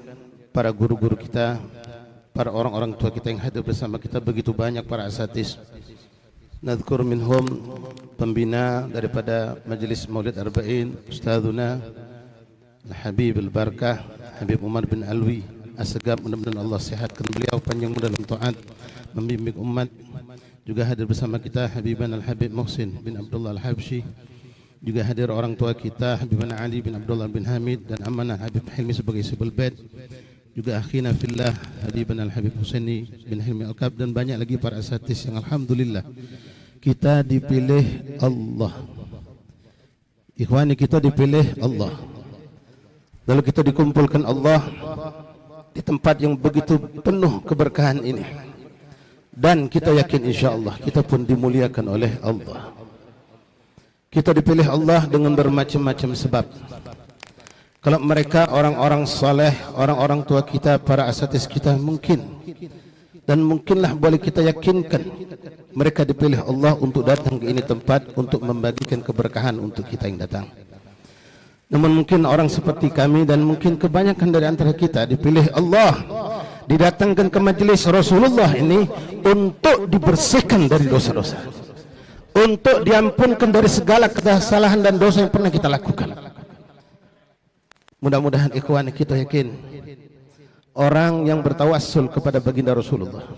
para guru-guru kita, para orang-orang tua kita yang hadir bersama kita, begitu banyak para asatiz. Nadhkur minhum pembina daripada Majelis Maulid Arba'in, Ustadzuna Al-Habib Al-Barakah Habib Umar bin Alwi Assegaf. Mudah-mudahan Allah sehatkan beliau, panjang umur dalam taat, membimbing umat. Juga hadir bersama kita Habiban Al-Habib Muhsin bin Abdullah Al-Habsyi. Juga hadir orang tua kita Habiban Ali bin Abdullah bin Hamid dan amanah Habib Hilmi sebagai Sibul Bait. Juga akhina fillah Habiban Al-Habib Husaini bin Hilmi Al-Kab, dan banyak lagi para asatiz yang alhamdulillah kita dipilih Allah. Ikhwani, kita dipilih Allah. Lalu kita dikumpulkan Allah di tempat yang begitu penuh keberkahan ini. Dan kita yakin insyaAllah kita pun dimuliakan oleh Allah. Kita dipilih Allah dengan bermacam-macam sebab. Kalau mereka orang-orang saleh, orang-orang tua kita, para asatiz kita, mungkin dan mungkinlah boleh kita yakinkan mereka dipilih Allah untuk datang ke ini tempat untuk membagikan keberkahan untuk kita yang datang. Namun mungkin orang seperti kami dan mungkin kebanyakan dari antara kita dipilih Allah, didatangkan ke majelis Rasulullah ini untuk dibersihkan dari dosa-dosa, untuk diampunkan dari segala kesalahan dan dosa yang pernah kita lakukan. Mudah-mudahan ikhwan kita yakin orang yang bertawassul kepada baginda Rasulullah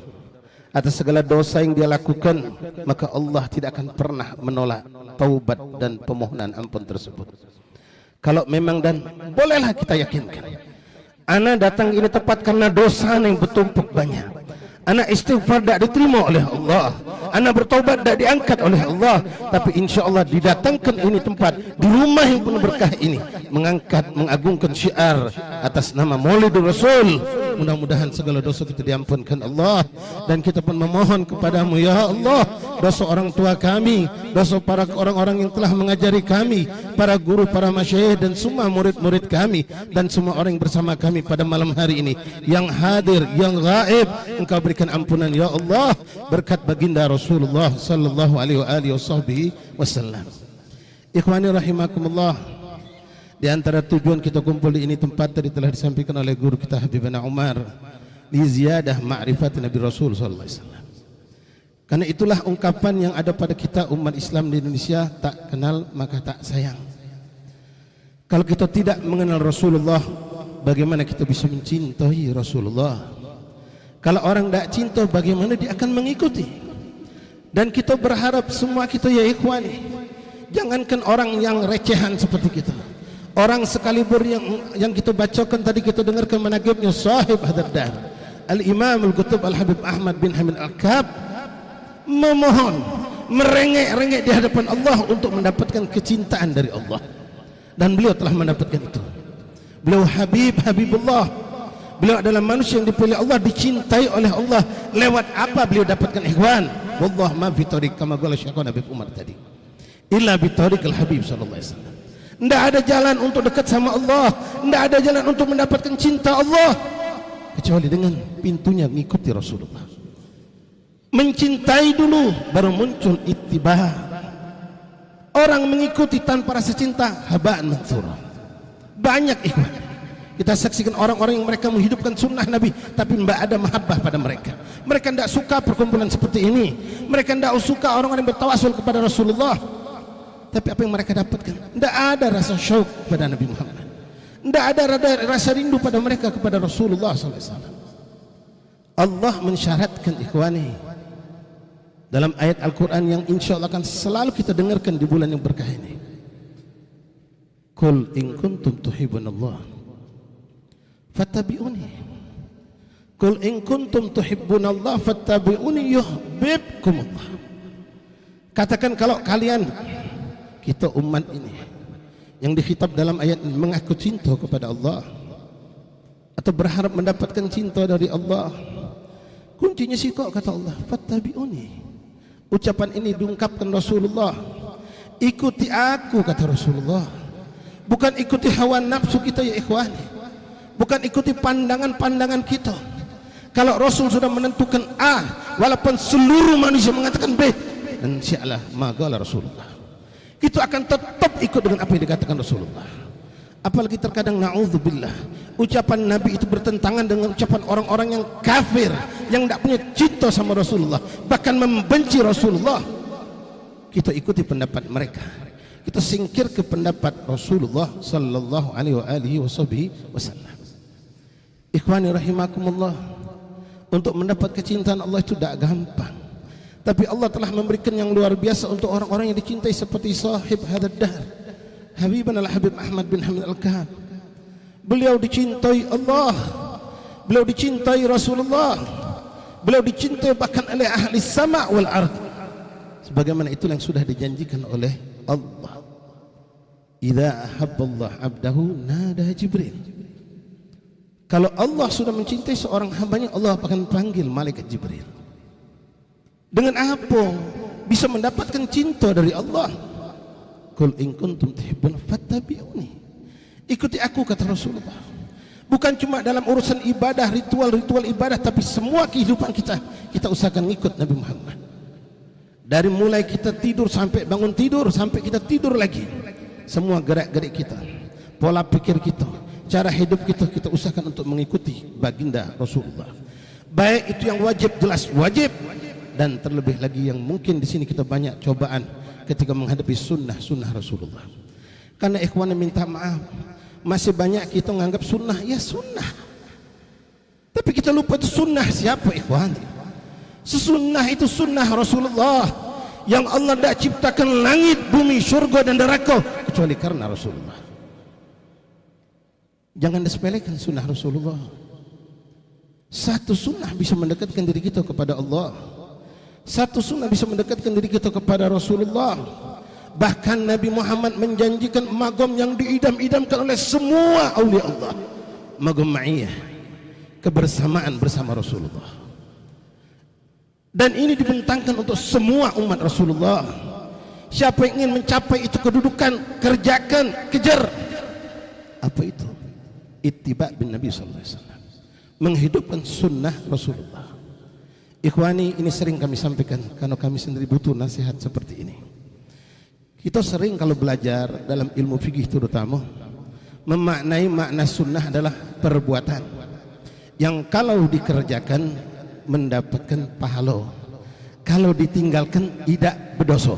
atas segala dosa yang dia lakukan, maka Allah tidak akan pernah menolak taubat dan permohonan ampun tersebut. Kalau memang, dan bolehlah kita yakinkan, ana datang ini tepat karena dosa yang bertumpuk banyak. Ana istighfar tidak diterima oleh Allah, ana bertaubat tidak diangkat oleh Allah. Tapi insya Allah didatangkan ini tempat di rumah yang penuh berkah ini, mengangkat, mengagungkan syiar atas nama Maulidur Rasul, mudah-mudahan segala dosa kita diampunkan Allah. Dan kita pun memohon kepadamu ya Allah, dosa orang tua kami, dosa para orang-orang yang telah mengajari kami, para guru, para masyayikh dan semua murid-murid kami, dan semua orang yang bersama kami pada malam hari ini, yang hadir, yang gaib, Engkau berikan ampunan ya Allah berkat baginda Rasulullah sallallahu alaihi wasallam. Ikhwani rahimakumullah, di antara tujuan kita kumpul di ini tempat tadi telah disampaikan oleh guru kita Habibana Umar, li ziyadah ma'rifat Nabi Rasul sallallahu alaihi wasallam. Karena itulah ungkapan yang ada pada kita umat Islam di Indonesia, tak kenal maka tak sayang. Kalau kita tidak mengenal Rasulullah, bagaimana kita bisa mencintai Rasulullah? Kalau orang tidak cinta, bagaimana dia akan mengikuti? Dan kita berharap semua kita ya ikhwani, jangankan orang yang recehan seperti kita, orang sekalibur yang kita bacakan tadi, kita dengarkan manaqibnya sahib hadad dar Al-Imam Al-Qutb Al-Habib Ahmad bin Hamid Al-Kab, memohon, merengek-rengek di hadapan Allah untuk mendapatkan kecintaan dari Allah, dan beliau telah mendapatkan itu. Beliau Habibullah, beliau adalah manusia yang dipilih Allah, dicintai oleh Allah. Lewat apa beliau dapatkan ikhwan? Wallah ma fi tariq, kama qala Syekhana Habib Umar tadi, illa bi tariqil Habib sallallahu alaihi wasallam. Tidak ada jalan untuk dekat sama Allah, tidak ada jalan untuk mendapatkan cinta Allah kecuali dengan pintunya mengikuti Rasulullah. Mencintai dulu baru muncul ittiba. Orang mengikuti tanpa rasa cinta, haba'an manthura. Banyak ikhwan kita saksikan orang-orang yang mereka menghidupkan sunnah Nabi, tapi tidak ada mahabbah pada mereka. Mereka tidak suka perkumpulan seperti ini, mereka tidak suka orang-orang yang bertawasul kepada Rasulullah. Tapi apa yang mereka dapatkan? Tidak ada rasa syauq pada Nabi Muhammad, tidak ada rasa rindu pada mereka kepada Rasulullah SAW. Allah mensyaratkan ikhwani dalam ayat Al-Quran yang insya Allah akan selalu kita dengarkan di bulan yang berkah ini. Qul in kuntum tuhibbunallah fattabi'uni. Qul in kuntum tuhibbunallah fattabi'uni yuhibbukumullah. Katakan kalau kalian, kita umat ini yang dikhitab dalam ayat ini, mengaku cinta kepada Allah atau berharap mendapatkan cinta dari Allah, kuncinya sih kok kata Allah, fattabi'uni. Ucapan ini diungkapkan Rasulullah, ikuti aku kata Rasulullah, bukan ikuti hawa nafsu kita ya ikhwani, bukan ikuti pandangan-pandangan kita. Kalau Rasul sudah menentukan A, walaupun seluruh manusia mengatakan B, dan syalah magalah Rasulullah, kita akan tetap ikut dengan apa yang dikatakan Rasulullah. Apalagi terkadang na'udzubillah, ucapan Nabi itu bertentangan dengan ucapan orang-orang yang kafir, yang tidak punya cinta sama Rasulullah, bahkan membenci Rasulullah. Kita ikuti pendapat mereka, kita singkir ke pendapat Rasulullah sallallahu alaihi wasallam. Ikhwani rahimakumullah, untuk mendapat kecintaan Allah itu tidak gampang, tapi Allah telah memberikan yang luar biasa untuk orang-orang yang dicintai seperti sahib hadad dahr Habibana Al-Habib Ahmad bin Hamid Al-Kab. Beliau dicintai Allah, beliau dicintai Rasulullah, beliau dicintai bahkan oleh ahli sama wal ard, sebagaimana itulah yang sudah dijanjikan oleh Allah. Idza ahabballah abdahu nada Jibril. Kalau Allah sudah mencintai seorang hambanya, Allah akan panggil malaikat Jibril. Dengan apa bisa mendapatkan cinta dari Allah? Qul in kuntum tuhibbun fattabi'uni. Ikuti aku kata Rasulullah. Bukan cuma dalam urusan ibadah, ritual-ritual ibadah, tapi semua kehidupan kita usahakan ikut Nabi Muhammad. Dari mulai kita tidur sampai bangun tidur, sampai kita tidur lagi, semua gerak-gerik kita, pola pikir kita, cara hidup kita usahakan untuk mengikuti baginda Rasulullah. Baik itu yang wajib, jelas wajib, dan terlebih lagi yang mungkin di sini kita banyak cobaan ketika menghadapi sunnah Rasulullah. Karena ikhwan minta maaf, masih banyak kita menganggap sunnah ya sunnah, tapi kita lupa itu sunnah siapa ikhwan. Sesunnah itu sunnah Rasulullah, yang Allah tidak ciptakan langit, bumi, surga dan neraka kecuali karena Rasulullah. Jangan disepelekan sunnah Rasulullah. Satu sunnah bisa mendekatkan diri kita kepada Allah, satu sunnah bisa mendekatkan diri kita kepada Rasulullah. Bahkan Nabi Muhammad menjanjikan magam yang diidam-idamkan oleh semua awliya Allah, magam ma'iyah. kebersamaan bersama Rasulullah. Dan ini dibentangkan untuk semua umat Rasulullah. Siapa yang ingin mencapai itu kedudukan, kerjakan, kejar. Apa itu? Ittiba bin Nabi sallallahu alaihi wasallam. Menghidupkan sunnah Rasulullah. Ikhwani, ini sering kami sampaikan karena kami sendiri butuh nasihat seperti ini. Kita sering kalau belajar dalam ilmu fikih terutama memaknai makna sunnah adalah perbuatan yang kalau dikerjakan mendapatkan pahala, kalau ditinggalkan tidak berdosa.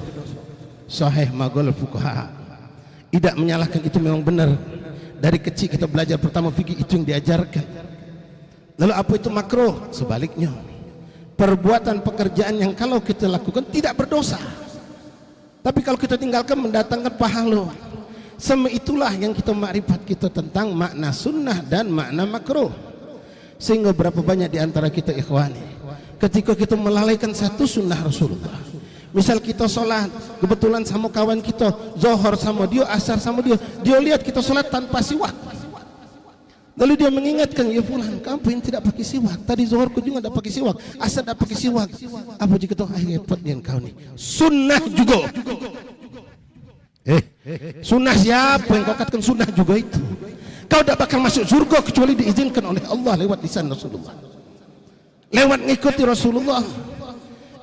Sahih magol fuqaha. Tidak menyalahkan, itu memang benar. Dari kecil kita belajar pertama fikih itu yang diajarkan. Lalu apa itu makruh? Sebaliknya, perbuatan pekerjaan yang kalau kita lakukan tidak berdosa, tapi kalau kita tinggalkan mendatangkan pahala. Sama itulah yang kita makrifat kita tentang makna sunnah dan makna makruh. Sehingga berapa banyak di antara kita ikhwani, ketika kita melalaikan satu sunnah Rasulullah, misal kita sholat kebetulan sama kawan kita, zuhur sama dia, asar sama dia, dia lihat kita sholat tanpa siwak, lalu dia mengingatkan, ya fulan, kamu yang tidak pakai siwak, tadi zuhur kau juga tidak pakai siwak, asar tidak pakai siwak. Apa jika tuh, repot dia kau nih, sunnah juga. Sunnah siapa yang kau katakan sunnah juga itu? Kau tidak bakal masuk surga kecuali diizinkan oleh Allah lewat lisan Rasulullah, lewat ngikuti Rasulullah.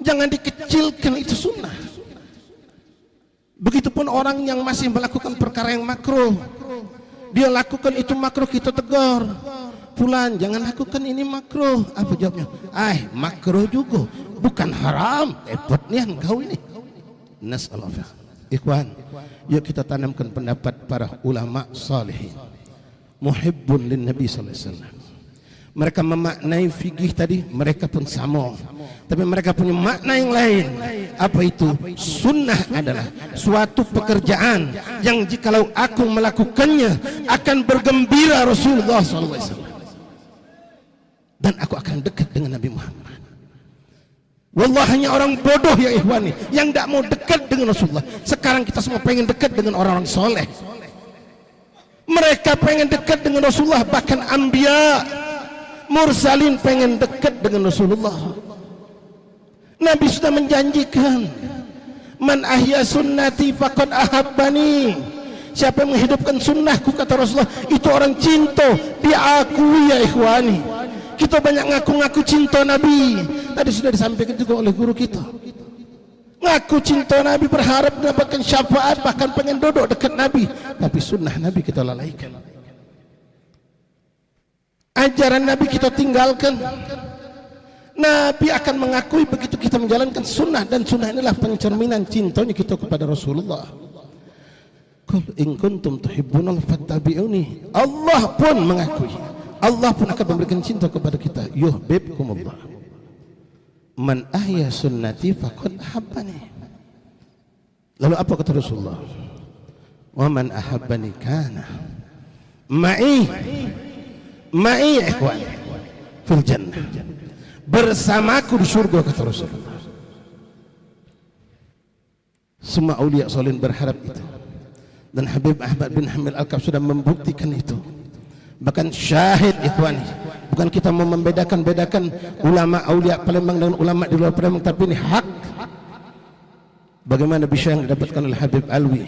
Jangan dikecilkan, itu sunnah. Begitupun orang yang masih melakukan perkara yang makruh, dia lakukan itu makruh, kita tegur, fulan jangan lakukan ini makruh. Apa jawabnya? Makruh juga, bukan haram. Repotnya engkau ini. Nasallahu. Ikhwan, yuk kita tanamkan pendapat para ulama salihin, muhibbun lin Nabi sallallahu alaihi wasallam. Mereka memaknai fikih tadi, mereka pun sama, tapi mereka punya makna yang lain. Apa itu? Sunnah adalah suatu pekerjaan yang jikalau aku melakukannya akan bergembira Rasulullah SAW, dan aku akan dekat dengan Nabi Muhammad. Wallah, hanya orang bodoh ya ikhwani yang tidak mau dekat dengan Rasulullah. Sekarang kita semua pengen dekat dengan orang-orang soleh. Mereka pengen dekat dengan Rasulullah, bahkan anbiya mursalin pengen dekat dengan Rasulullah. Nabi sudah menjanjikan, man ahya sunnati faqad ahabbani. Siapa yang menghidupkan sunnahku, kata Rasulullah, itu orang cinta, diakui ya ikhwani. Kita banyak ngaku-ngaku cinta Nabi. Tadi sudah disampaikan juga oleh guru kita. Ngaku cinta Nabi, berharap mendapatkan syafaat, bahkan pengen duduk dekat Nabi, tapi sunnah Nabi kita lalaikan. Ajaran Nabi kita tinggalkan. Nabi akan mengakui begitu kita menjalankan sunnah, dan sunnah inilah pencerminan cintanya kita kepada Rasulullah. Qul in kuntum tuhibbunal fattabi'uni. Allah pun mengakui, Allah pun akan memberikan cinta kepada kita. Yuhibbukumullah. Man ahya sunnati faqad ahabbani. Lalu apa kata Rasulullah? Wa man ahabbani kana ma'i ikhwan fil jannah. Bersamaku di surga, kata Rasulullah. Semua aulia salihin berharap itu, dan Habib Ahmad bin Hamil Al-Kaf sudah membuktikan itu. Bahkan syahid ikhwani, bukan kita mau membedakan ulama aulia Palembang dengan ulama di luar Palembang, tapi ini hak. Bagaimana bisa yang didapatkan oleh Habib Alwi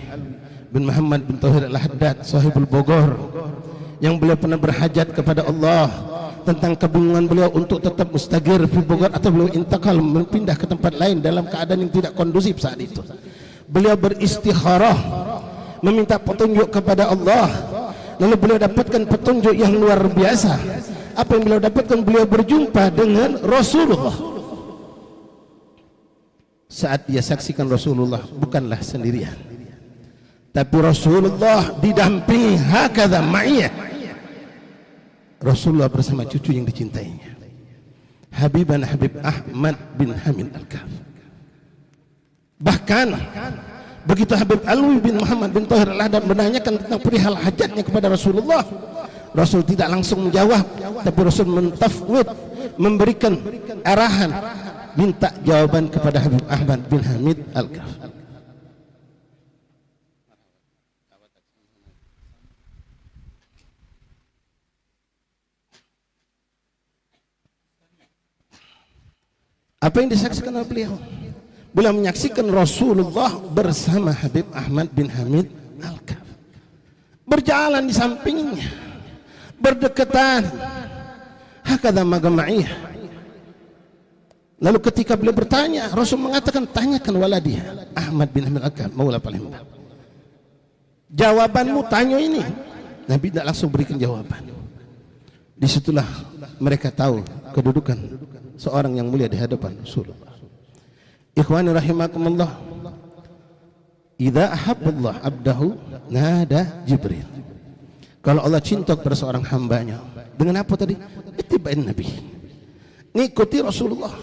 bin Muhammad bin Tauhid Al-Haddad sahibul Bogor, yang beliau pernah berhajat kepada Allah tentang kebingungan beliau untuk tetap mustagir di Bogor, atau beliau intakal berpindah ke tempat lain dalam keadaan yang tidak kondusif saat itu. Beliau beristikharah, meminta petunjuk kepada Allah. Lalu beliau dapatkan petunjuk yang luar biasa. Apa yang beliau dapatkan? Beliau berjumpa dengan Rasulullah. Saat dia saksikan Rasulullah bukanlah sendirian, tapi Rasulullah didampingi hakadha ma'iyah. Rasulullah bersama cucu yang dicintainya, Habibana Habib Ahmad bin Hamid Al-Kaf. Bahkan begitu Habib Alwi bin Muhammad bin Tahir Al-Haddad menanyakan tentang perihal hajatnya kepada Rasulullah, Rasul tidak langsung menjawab, tapi Rasul mentafwid, memberikan arahan, minta jawaban kepada Habib Ahmad bin Hamid Al-Kaf. Apa yang disaksikan oleh beliau? Beliau menyaksikan Rasulullah bersama Habib Ahmad bin Hamid Al-Kaf, berjalan di sampingnya, berdekatan, hakadha magama'iyah. Lalu ketika beliau bertanya, Rasul mengatakan, tanyakan waladiyah Ahmad bin Hamid Al-Kaf, Maula Palembang. Jawabanmu tanya ini. Nabi tidak langsung berikan jawaban. Disitulah mereka tahu kedudukan seorang yang mulia di hadapan Rasulullah. Ikhwani rahimakumullah, idza ahabballah abdahu nada Jibril. Kalau Allah cinta kepada seorang hambanya, dengan apa tadi? Ittiba'in Nabi, ngikuti Rasulullah.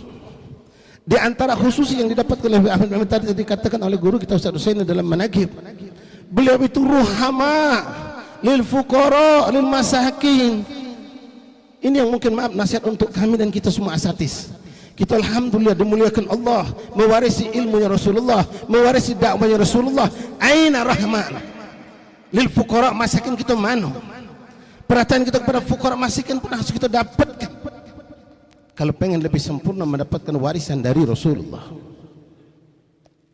Di antara khusus yang didapatkan oleh Ahmad bin Hamid tadi dikatakan oleh guru kita Ustaz Husaini dalam Manaqib, beliau itu ruhama lil fuqara lil masakin. Ini yang mungkin maaf nasihat untuk kami dan kita semua asatis. Kita alhamdulillah dimuliakan Allah, mewarisi ilmunya Rasulullah, mewarisi dakwahnya Rasulullah. Aina rahman lil fuqara masakin, kita mana? Perhatian kita kepada fuqara masakin pun harus kita dapatkan. Kalau pengen lebih sempurna mendapatkan warisan dari Rasulullah.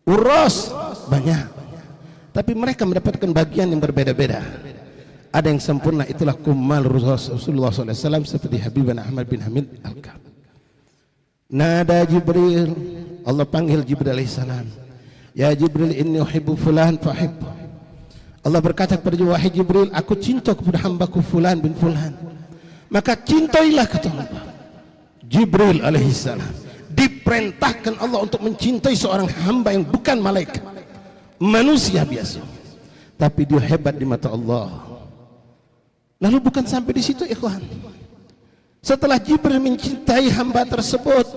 Uras banyak, tapi mereka mendapatkan bagian yang berbeda-beda. Ada yang sempurna, itulah kumal Rasulullah SAW seperti Habibana Ahmad bin Hamid Al-Kaf. Nada Jibril, Allah panggil Jibril alaihissalam, ya Jibril inni uhibbu fulan fahibbu. Allah berkata kepada wahai Jibril, aku cinta kepada hambaku fulan bin fulan, maka cintailah kata Allah. Jibril alaihissalam diperintahkan Allah untuk mencintai seorang hamba yang bukan malaikat, manusia biasa, tapi dia hebat di mata Allah. Lalu bukan sampai di situ ikhwan. Setelah Jibril mencintai hamba tersebut,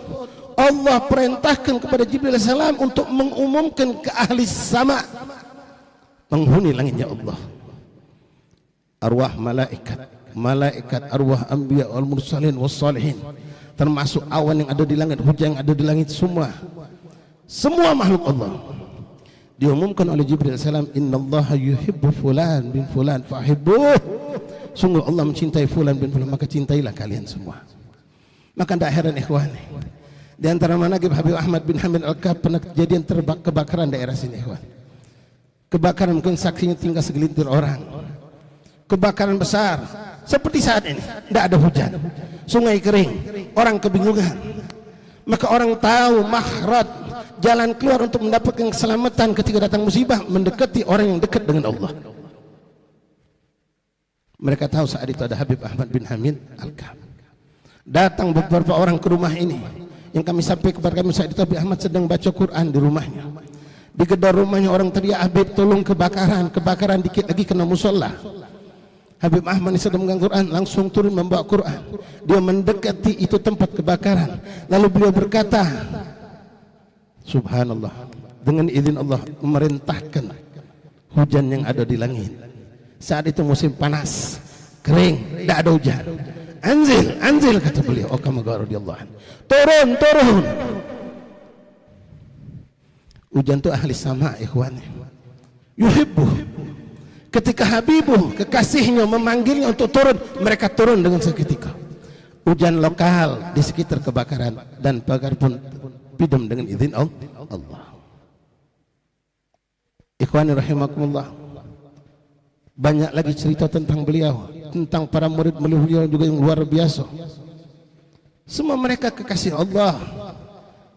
Allah perintahkan kepada Jibril alaihissalam untuk mengumumkan ke ahli sama, penghuni langitnya Allah, arwah malaikat, malaikat, arwah anbiya wal mursalin was salihin, termasuk awan yang ada di langit, hujan yang ada di langit, semua makhluk Allah. Diumumkan oleh Jibril alaihissalam, innallaha yuhibbu fulan bin fulan fahibbuh. Sungguh Allah mencintai fulan bin fulan, maka cintailah kalian semua. Maka tidak heran ikhwan, di antara manaqib Habib Ahmad bin Hamid Al-Kaf pernah kejadian kebakaran daerah sini ikhwan. Kebakaran mungkin saksinya tinggal segelintir orang. Kebakaran besar seperti saat ini, tidak ada hujan, sungai kering, orang kebingungan. Maka orang tahu makhraj, jalan keluar untuk mendapatkan keselamatan ketika datang musibah, mendekati orang yang dekat dengan Allah. Mereka tahu saat itu ada Habib Ahmad bin Hamid Al-Kaf. Datang beberapa orang ke rumah ini. Yang kami sampai kepada kami saat itu Habib Ahmad sedang baca Quran di rumahnya. Di gedor rumahnya orang teriak, Habib tolong kebakaran dikit lagi kena musola. Habib Ahmad ini sedang mengganggu Quran, langsung turun membawa Quran. Dia mendekati itu tempat kebakaran. Lalu beliau berkata, Subhanallah, dengan izin Allah memerintahkan hujan yang ada di langit. Saat itu musim panas, kering, tidak ada hujan. Anzil kata beliau, oh kama radhiyallahu anhu, turun. Hujan itu ahli sama ikhwan. Yuhibbu. Ketika Habibu, kekasihnya memanggilnya untuk turun, mereka turun dengan seketika. Hujan lokal di sekitar kebakaran, dan pagar pun pidam dengan izin Allah. Ikhwani rahimakumullah. Banyak lagi cerita tentang beliau, tentang para murid beliau juga yang luar biasa. Semua mereka kekasih Allah.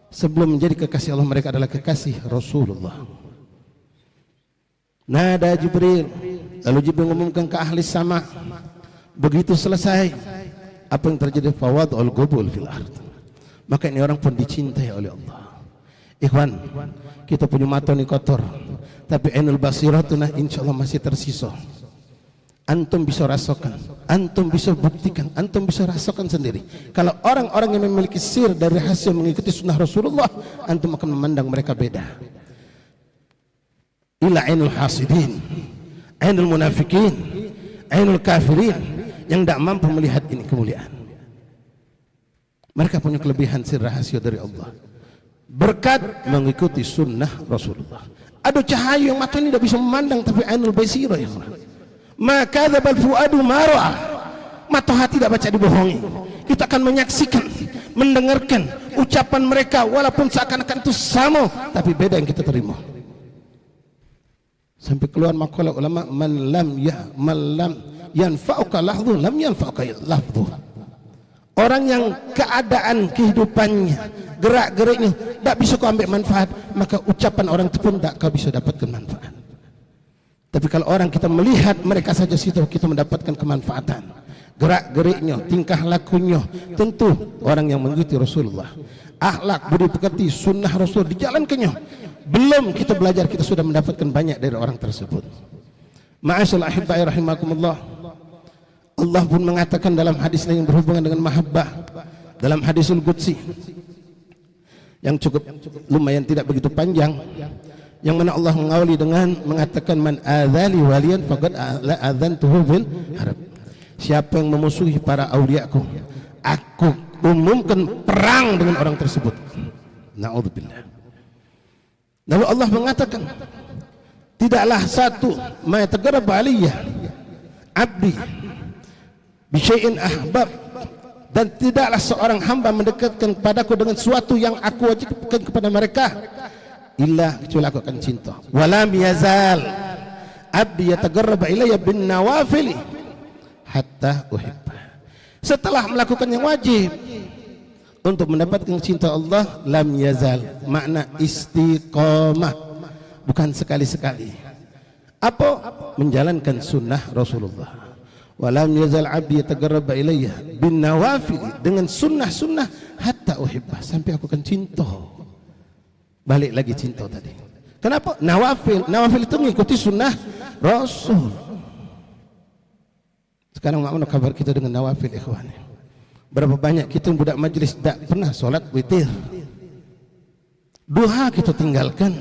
Sebelum menjadi kekasih Allah, mereka adalah kekasih Rasulullah. Nada Jibril, lalu Jibril mengumumkan ke ahli sama. Begitu selesai, apa yang terjadi? Fawadul qubul fil ard. Maka ini orang pun dicintai oleh Allah. Ikhwan, kita punya mata ini kotor, tapi ainul basiratuna insyaallah masih tersisa. Antum bisa rasakan, antum bisa buktikan, antum bisa rasakan sendiri. Kalau orang-orang yang memiliki sir dari hasil mengikuti sunnah Rasulullah, antum akan memandang mereka beda. Ila ainul hasidin, ainul munafikin, ainul kafirin, yang tidak mampu melihat ini kemuliaan. Mereka punya kelebihan sir rahasia dari Allah berkat mengikuti sunnah Rasulullah. Ada cahaya yang mata ini tidak bisa memandang, tapi ainul basirah ya Allah. Maka dzabal fuadu mar'a, mata hati tidak baca dibohongi. Kita akan menyaksikan mendengarkan ucapan mereka walaupun seakan-akan itu sama, tapi beda yang kita terima. Sampai keluar makalah ulama, man lam yanfa'uka lahdhu lam yanfa'uka lafdhu. Orang yang keadaan kehidupannya, gerak-geriknya tak bisa kau ambil manfaat, maka ucapan orang itu pun tak kau bisa dapatkan manfaat. Tapi kalau orang kita melihat mereka saja, situ kita mendapatkan kemanfaatan. Gerak-geriknya, tingkah lakunya, tentu orang yang mengikuti Rasulullah, akhlak, budi pekerti, sunnah Rasul dijalankannya. Belum kita belajar, kita sudah mendapatkan banyak dari orang tersebut. Ma'asyiral ahibba'i rahimakumullah. Allah pun mengatakan dalam hadis yang berhubungan dengan mahabbah, dalam hadisul qudsi yang cukup lumayan tidak begitu panjang, yang mana Allah mengawali dengan mengatakan, man adzali waliyan faqad adzantuhu bil harb. Siapa yang memusuhi para auliaku, aku umumkan perang dengan orang tersebut. Na'udzubillah. Lalu Allah mengatakan, tidaklah satu ma yataqarrab alayya abdi bi syai'in ahbab, dan tidaklah seorang hamba mendekatkan kepadaku dengan sesuatu yang aku wajibkan kepada mereka illa kecuali aku akan cinta. Walam yazal abdi yataqarrab ilayya bin nawafil hatta uhibba. Setelah melakukan yang wajib untuk mendapatkan cinta Allah, lam yazal, makna istiqamah, bukan sekali-sekali. Apa? Menjalankan sunnah Rasulullah. Walam yazal abdi yataqarrab ilayya bin nawafil, dengan sunnah-sunnah hatta uhibbah, sampai aku akan cinta. Balik lagi cinta tadi. Kenapa? Nawafil. Nawafil itu mengikuti sunnah Rasul. Sekarang mana kabar kita dengan nawafil, ikhwan? Berapa banyak kita budak majlis tak pernah solat witir, duha kita tinggalkan,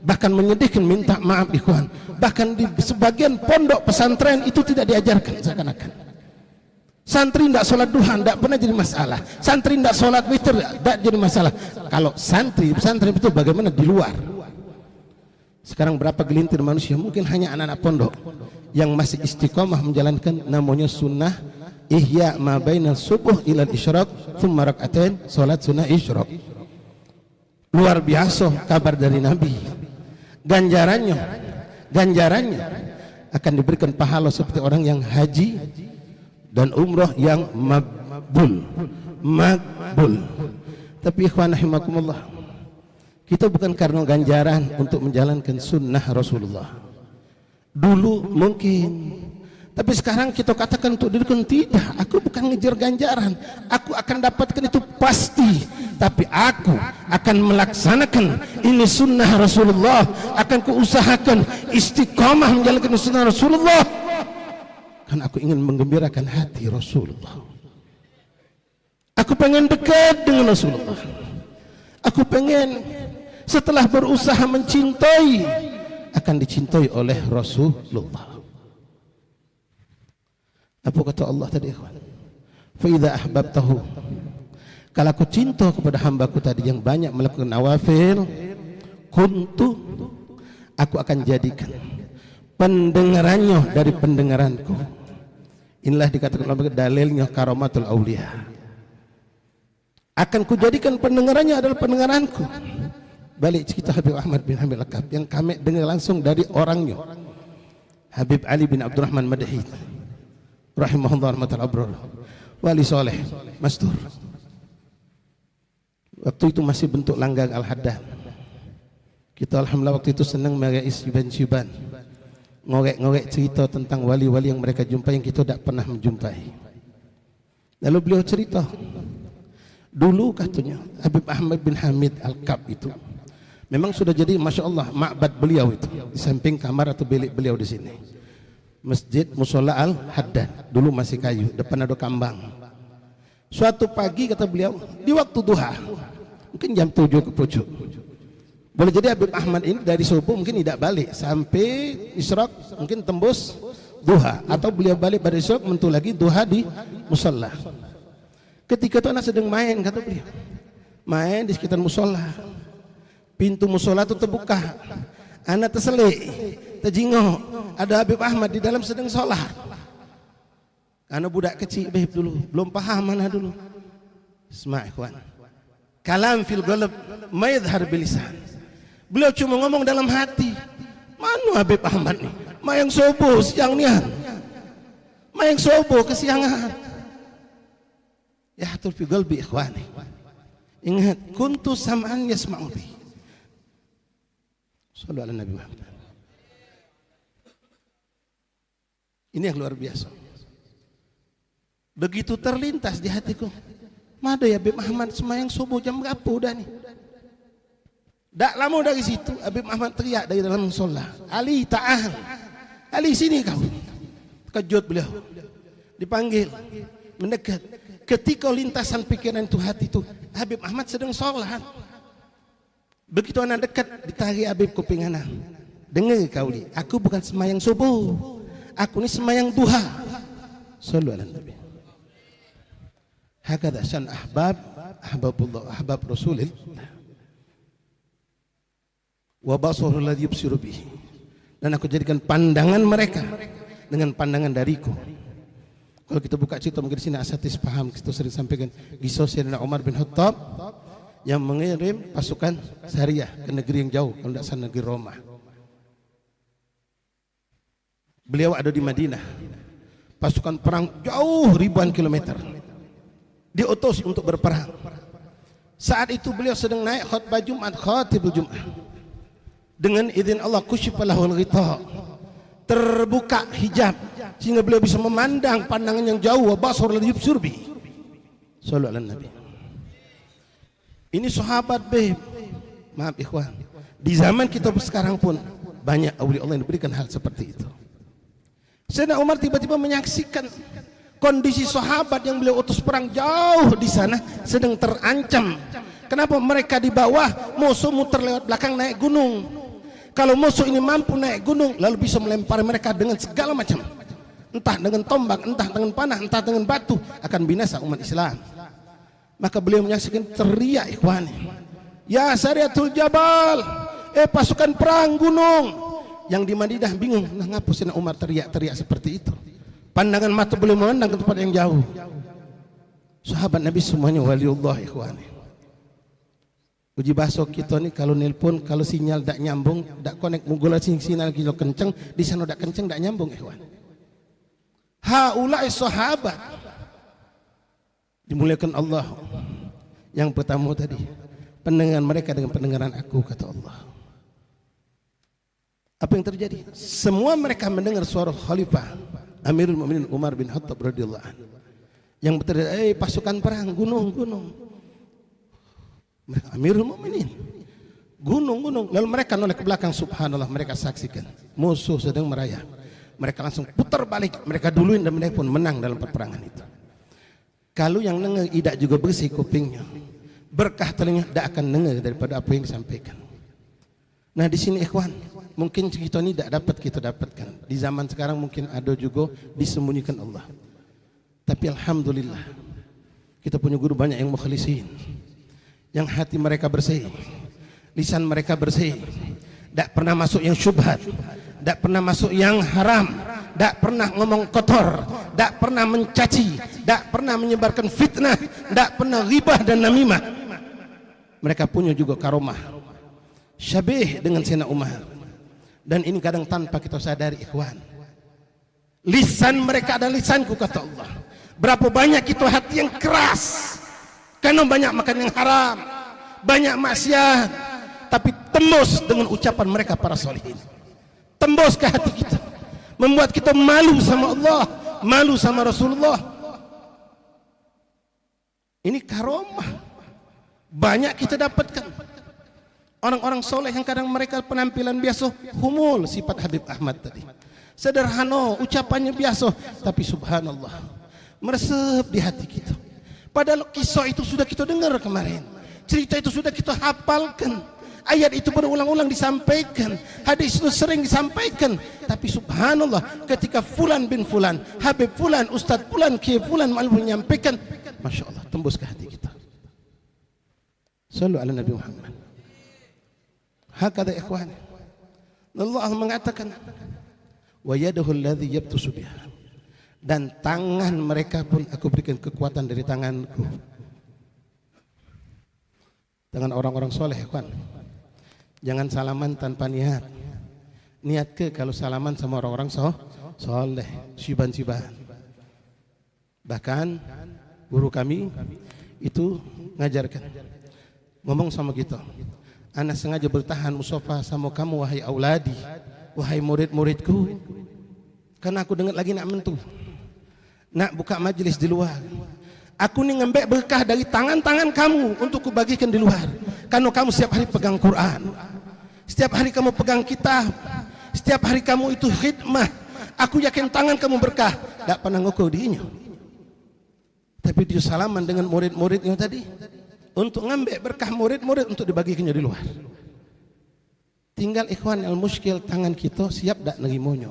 bahkan menyedihkan, minta maaf ikhwan. Bahkan di sebagian pondok pesantren itu tidak diajarkan, seakan-akan santri tidak solat duha tidak pernah jadi masalah, santri tidak solat witir tidak jadi masalah. Kalau santri pesantren itu bagaimana di luar? Sekarang berapa gelintir manusia, mungkin hanya anak-anak pondok yang masih istiqomah menjalankan namanya sunnah ihya ma bainal subuh ilal isyraq thumma rak'atain, salat sunnah isyraq. Luar biasa kabar dari Nabi. Ganjarannya akan diberikan pahala seperti orang yang haji dan umrah yang makbul. Tapi ikhwan rahimakumullah, kita bukan karena ganjaran untuk menjalankan sunnah Rasulullah. Dulu mungkin, tapi sekarang kita katakan untuk diriku, tidak, aku bukan ngejar ganjaran, aku akan dapatkan itu pasti, tapi aku akan melaksanakan ini sunnah Rasulullah, akan kuusahakan istiqamah menjalankan sunnah Rasulullah, karena aku ingin menggembirakan hati Rasulullah. Aku pengen dekat dengan Rasulullah, aku pengen setelah berusaha mencintai, akan dicintai oleh Rasulullah. Apa kata Allah tadi, ikhwan? Fa idza ahbabtahu, kalau aku cinta kepada hambaku tadi yang banyak melakukan nawafil, kuntu, aku akan jadikan pendengarannya dari pendengaranku. Inilah dikatakan oleh dalilnya karamatul aulia. Akan kujadikan pendengarannya adalah pendengaranku. Balik cerita Habib Ahmad bin Hamid Al-Kab yang kami dengar langsung dari orangnya, Habib Ali bin Abdurrahman Madhi rahimahullah rahmatul abrar, wali soleh mastur. Waktu itu masih bentuk langgang al-haddad. Kita alhamdulillah waktu itu senang merais syuban, ngorek-ngorek cerita tentang wali-wali yang mereka jumpai yang kita tidak pernah menjumpai. Lalu beliau cerita, dulu katanya Habib Ahmad bin Hamid Al-Kab itu memang sudah jadi masya Allah ma'bad beliau itu di samping kamar atau bilik beliau di sini. Masjid Musola Al-Haddad, dulu masih kayu, depan ada kambang. Suatu pagi kata beliau, di waktu duha, mungkin jam 7 ke pucuk, boleh jadi Habib Ahmad ini dari subuh mungkin tidak balik sampai isyraq, mungkin tembus duha, atau beliau balik pada isyraq mentu lagi duha di musola. Ketika itu anak sedang main, kata beliau, main di sekitar musola, pintu musola itu terbuka, anak terselik, terjingok, ada Habib Ahmad di dalam sedang sholat. Karena budak kecil dulu, belum paham mana dulu. Isma' ikhwan. Kalam fil qalb ma yadhhar bil lisan. Beliau cuma ngomong dalam hati. Manu Habib Ahmad nih? Mayang subuh siang nian. Mayang subuh kesiangan. Yahtur fi qalbi ikhwani. Ingat, kuntu sam'an yasma'u bi. Sallu ala Nabi Muhammad. Ini yang luar biasa. Begitu terlintas di hatiku. Mada ya Habib Ahmad semayang subuh jam berapa udah nih? Tak lama dari situ Habib Ahmad teriak dari dalam musola. Ali ta'al. Ali sini kau. Kejut beliau. Dipanggil. Mendekat. Ketika lintasan pikiran itu hati itu, Habib Ahmad sedang sholat. Begitu anak dekat, ditarik Habib kuping anak. Dengar kau li, aku bukan semayang subuh, aku ni semayang duha. Sallu ala Nabi. Hakadha syan ahbabullah, ahbab Rasulillah. Wa basarul ladzi yubsiru bihi. Dan aku jadikan pandangan mereka dengan pandangan dariku. Kalau kita buka cerita mungkin di sini asatis paham, kita sering sampaikan kisah Sayyidina Umar bin Khattab yang mengirim pasukan syariah ke negeri yang jauh, kalau tidak salah negeri Roma. Beliau ada di Madinah. Pasukan perang jauh ribuan kilometer. Diutus untuk berperang. Saat itu beliau sedang naik khutbah Jumat, khatibul Jumat. Dengan izin Allah kusyifa lahul ghita. Terbuka hijab sehingga beliau bisa memandang pandangan yang jauh. Basar ladzi yubsir bi. Sallu ala Nabi. Ini sahabat beb. Maaf ikhwan. Di zaman kita sekarang pun banyak awliya Allah yang diberikan hal seperti itu. Sayyidina Umar tiba-tiba menyaksikan kondisi sahabat yang beliau utus perang jauh di sana sedang terancam. Kenapa? Mereka di bawah, musuh muter lewat belakang naik gunung. Kalau musuh ini mampu naik gunung, lalu bisa melempar mereka dengan segala macam, entah dengan tombak, entah dengan panah, entah dengan batu, akan binasa umat Islam. Maka beliau menyaksikan, teriak ikhwani, ya Sariatul Jabal, pasukan perang gunung. Yang di Madinah bingung, nah ngapa Sayyidina Umar teriak-teriak seperti itu? Pandangan mata beliau memandang ke tempat yang jauh. Sahabat Nabi semuanya waliullah ikhwani. Uji bahasa kita ni kalau nelpon, kalau sinyal tak nyambung, tak connect, mugula sinyal kita kencang, di sana tak kencang, tak nyambung ikhwan. Haulai sahabat dimuliakan Allah. Yang pertama tadi, pendengaran mereka dengan pendengaran aku, kata Allah. Apa yang terjadi? Semua mereka mendengar suara Khalifah Amirul Mukminin Umar bin Khattab radhiyallahu anhu yang berteriak, pasukan perang, gunung. Mereka Amirul Mukminin, gunung. Lalu mereka noleh ke belakang, subhanallah, mereka saksikan musuh sedang merayap. Mereka langsung putar balik, mereka duluin dan mereka pun menang dalam peperangan itu. Kalau yang dengar tidak juga bersih kupingnya, berkah telinga, tidak akan dengar daripada apa yang disampaikan. Nah di sini ikhwan, mungkin kita ini tidak dapat kita dapatkan. Di zaman sekarang mungkin ada juga disembunyikan Allah. Tapi alhamdulillah kita punya guru banyak yang mukhlisin, yang hati mereka bersih, lisan mereka bersih, tidak pernah masuk yang syubhat, tidak pernah masuk yang haram, tidak pernah ngomong kotor, tidak pernah mencaci, tidak pernah menyebarkan fitnah, tidak pernah ghibah dan namimah. Mereka punya juga karomah syabih dengan Sayyidina Umar. Dan ini kadang tanpa kita sadari ikhwan, lisan mereka adalah lisanku, kata Allah. Berapa banyak itu hati yang keras karena banyak makan yang haram, banyak maksiat, tapi tembus dengan ucapan mereka para solihin, tembus ke hati kita, membuat kita malu sama Allah, malu sama Rasulullah. Ini karomah banyak kita dapatkan. Orang-orang soleh yang kadang mereka penampilan biasa, humul sifat Habib Ahmad tadi, sederhana, ucapannya biasa, tapi subhanallah meresap di hati kita. Padahal kisah itu sudah kita dengar kemarin, cerita itu sudah kita hafalkan, ayat itu berulang-ulang disampaikan, hadis itu sering disampaikan, tapi subhanallah ketika fulan bin fulan, Habib fulan, Ustadz fulan, Kiai fulan malu menyampaikan, masya Allah, tembus ke hati kita. Sallu ala Nabi Muhammad. Hakadha ikhwan, Allah mengatakan wa yaduhu alladhi yabtusu biha, dan tangan mereka pun aku berikan kekuatan dari tanganku. dengan orang-orang soleh, kawan. Jangan salaman tanpa niat. Niat ke kalau salaman sama orang-orang soleh, siban-siban. Bahkan guru kami itu ngajarkan, ngomong sama kita, ana sengaja bertahan musafa sama kamu wahai auladi, wahai murid-muridku, karena aku dengar lagi nak mentu, nak buka majelis di luar. Aku ni ngembek berkah dari tangan-tangan kamu untuk kubagikan di luar. Karena kamu setiap hari pegang Quran, setiap hari kamu pegang kitab, setiap hari kamu itu khidmah. Aku yakin tangan kamu berkah. Tak pernah ngukur dirinya, tapi dia salaman dengan murid-muridnya tadi untuk ngembek berkah murid-murid untuk dibagikannya di luar. Tinggal ikhwan al-muskil, tangan kita siap tak nerimonyo.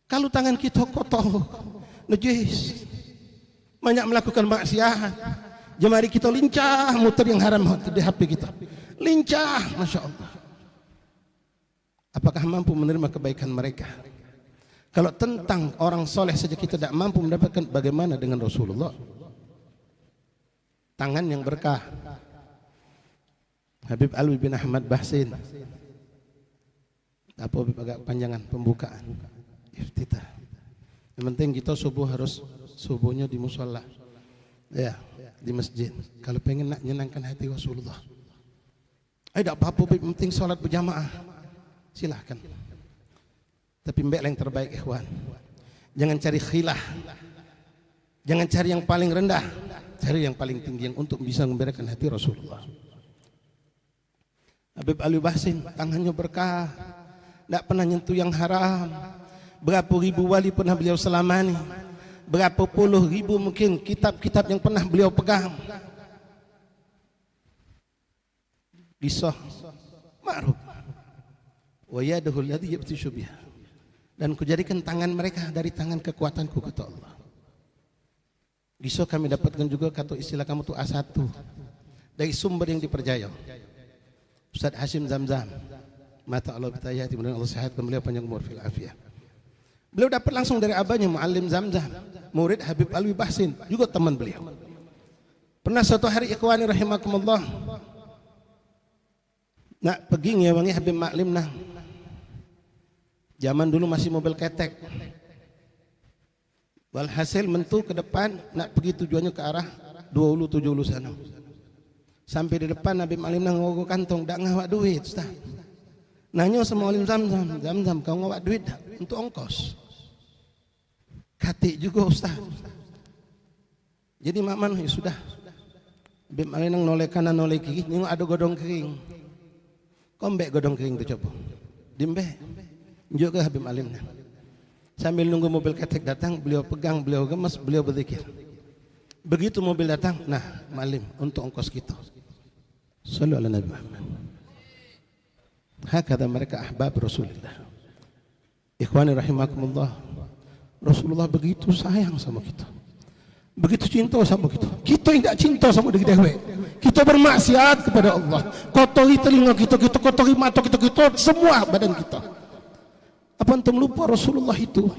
Kalau tangan kita kotor, najis, banyak melakukan maksiat, jemari kita lincah muter yang haram di HP kita, lincah, masya Allah. Apakah mampu menerima kebaikan mereka? Kalau tentang orang soleh saja kita tidak mampu mendapatkan, bagaimana dengan Rasulullah? Tangan yang berkah. Habib Alwi bin Ahmad Bahsin. Apa Habib agak panjangan pembukaan, iftitah. Yang penting kita subuh harus subuhnya di musola, ya, di masjid. Kalau pengen nak menyenangkan hati Rasulullah, tidak apa-apa, penting sholat berjamaah, silahkan. Tapi mbak yang terbaik ikhwan, jangan cari khilah, jangan cari yang paling rendah, cari yang paling tinggi yang untuk bisa memberikan hati Rasulullah. Habib Ali Bahsin tangannya berkah, tidak pernah nyentuh yang haram. Berapa ribu wali pernah beliau selamani, berapa puluh ribu mungkin kitab-kitab yang pernah beliau pegang. Kisah ma'ruf wa yaduhu alladhi yabtishu biha, dan kujadikan tangan mereka dari tangan kekuatanku, kata Allah. Kisah kami dapatkan juga, kata istilah kamu tu A1 dari sumber yang dipercaya, Ustaz Hashim Zamzam, mata Allah bitayati, mudah Allah sehatkan beliau, panjang umur fil afiyah. Beliau dapat langsung dari abahnya Muallim Zamzam, murid Habib Alwi Bahsin, juga teman beliau. Pernah suatu hari ikhwani rahimakumullah, nak pergi ngewangi Habib Maklim nah. Zaman dulu masih mobil ketek. Walhasil mentu ke depan, nak pergi tujuannya ke arah 2 Ulu sana. Sampai di depan Habib Maklim nah ngawak kantong, dak ngawak duit, Ustaz. Nanya sama Muallim Zamzam, Zamzam kau ngawak duit dak untuk ongkos? Katik juga Ustaz. Jadi maman ya sudah. Habib Maklim nang noleh kanan noleh kiri, nengok ada godong kering. Kombek godong kering tu coba. Dimbe. Njuk ke Habib Maklim. Sambil nunggu mobil ketek datang, beliau pegang, beliau gemas, beliau berzikir. Begitu mobil datang, nah Maklim untuk ongkos kita. Sallu ala Nabi Muhammad. Hakada mereka ahbab Rasulullah. Ikhwani rahimakumullah, Rasulullah begitu sayang sama kita, begitu cinta sama kita. Kita tidak cinta sama diri dewe. Kita bermaksiat kepada Allah, kotori telinga kita, kita kotori mata kita, kita semua badan kita. Apa antum lupa Rasulullah itu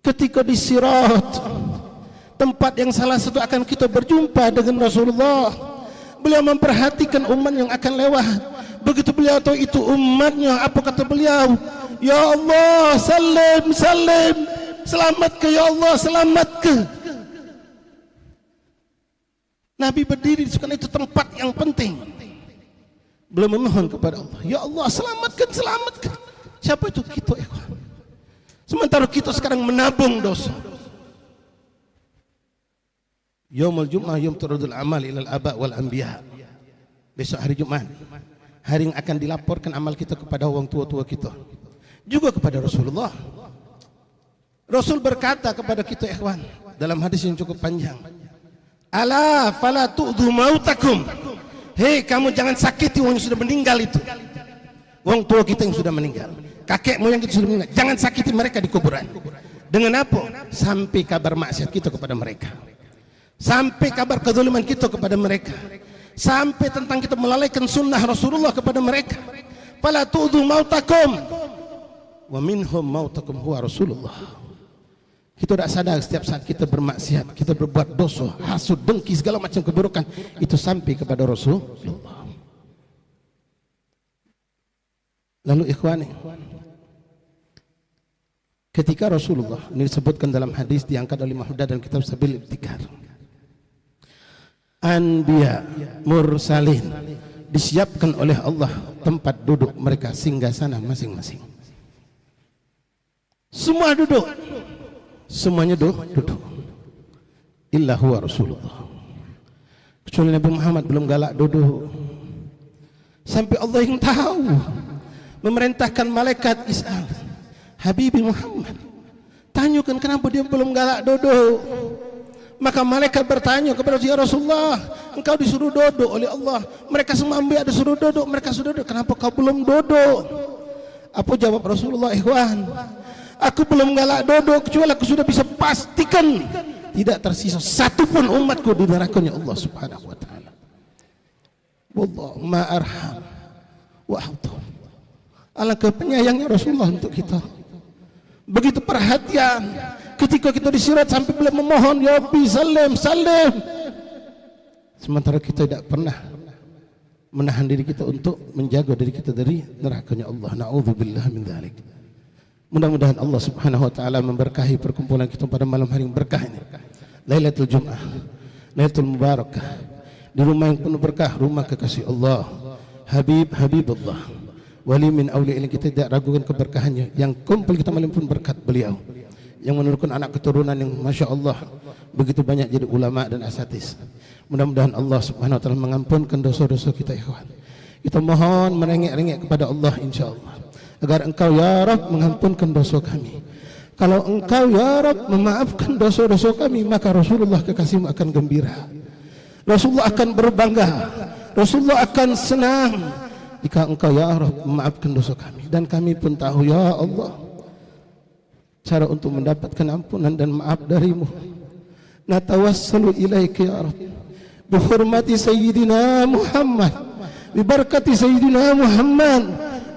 ketika di Sirat, tempat yang salah satu akan kita berjumpa dengan Rasulullah, beliau memperhatikan umat yang akan lewat. Begitu beliau tahu itu umatnya, apa kata beliau? Ya Allah, salim, salim, selamat ke ya Allah, selamat ke. Nabi berdiri di sana, itu tempat yang penting. Beliau memohon kepada Allah, ya Allah, selamatkan, selamatkan. Siapa itu? Kita, ikhwan. Sementara kita sekarang menabung dosa. Yaumul Jum'ah yaum turadul amal ilal aba wal anbiya. Besok hari Jumat, hari yang akan dilaporkan amal kita kepada orang tua-tua kita, juga kepada Rasulullah. Rasul berkata kepada kita ikhwan dalam hadis yang cukup panjang, ala fala tu'dhu mautakum, hei kamu jangan sakiti orang yang sudah meninggal itu, orang tua kita yang sudah meninggal, kakek moyang kita sudah meninggal, jangan sakiti mereka di kuburan. Dengan apa? Sampai kabar maksiat kita kepada mereka, sampai kabar kezaliman kita kepada mereka, sampai tentang kita melalaikan sunnah Rasulullah kepada mereka. Fala tu'dhu mautakum wa minhum mautakum huwa Rasulullah. Kita tidak sadar setiap saat kita bermaksiat, kita berbuat dosa, hasud, dengki, segala macam keburukan, itu sampai kepada Rasulullah. Lalu ikhwani, ketika Rasulullah, ini disebutkan dalam hadis diangkat oleh Muhammad dan kitab Sabil Ibtikar, Anbiya, Mursalin, disiapkan oleh Allah tempat duduk mereka singgasana masing-masing. Semua duduk, semuanya duduk. Illa huwa Rasulullah. Kecuali Nabi Muhammad belum galak duduk. Sampai Allah yang tahu memerintahkan malaikat Is'al, Habibi Muhammad, tanyakan kenapa dia belum galak duduk. Maka malaikat bertanya kepada dia, Rasulullah, engkau disuruh duduk oleh Allah. Mereka semua ambil ada suruh duduk, mereka sudah duduk. Kenapa kau belum duduk? Apa jawab Rasulullah? Ikhwan, aku belum galak duduk kecuali aku sudah bisa pastikan tidak tersisa satu pun umatku di nerakanya Allah Subhanahu wa taala. Wallahu ma arham wa ahtam. Alangkah penyayangnya Rasulullah untuk kita. Begitu perhatian ketika kita disirat sampai beliau memohon, ya Rabbi salim salim. Sementara kita tidak pernah menahan diri kita untuk menjaga diri kita dari nerakanya Allah. Na'udzubillah min dzalik. Mudah-mudahan Allah Subhanahu wa taala memberkahi perkumpulan kita pada malam hari yang berkah ini. Lailatul Jum'ah, Lailatul Mubarakah. Di rumah yang penuh berkah, rumah kekasih Allah, Habibullah. Wali min awliya, ini kita tidak ragukan keberkahannya. Yang kumpul kita malam pun berkat beliau, yang menurunkan anak keturunan yang Masya Allah begitu banyak jadi ulama dan asatis. Mudah-mudahan Allah Subhanahu wa taala mengampunkan dosa-dosa kita ikhwan. Kita mohon merengek-rengek kepada Allah insya-Allah agar engkau ya Rabb mengampunkan dosa kami. Kalau engkau ya Rabb memaafkan dosa-dosa kami, maka Rasulullah kekasihmu akan gembira, Rasulullah akan berbangga, Rasulullah akan senang jika engkau ya Rabb memaafkan dosa kami. Dan kami pun tahu ya Allah cara untuk mendapatkan ampunan dan maaf darimu. Natawassalu ilaika ya Rabb bihurmati Sayyidina Muhammad, bibarakati Sayyidina Muhammad,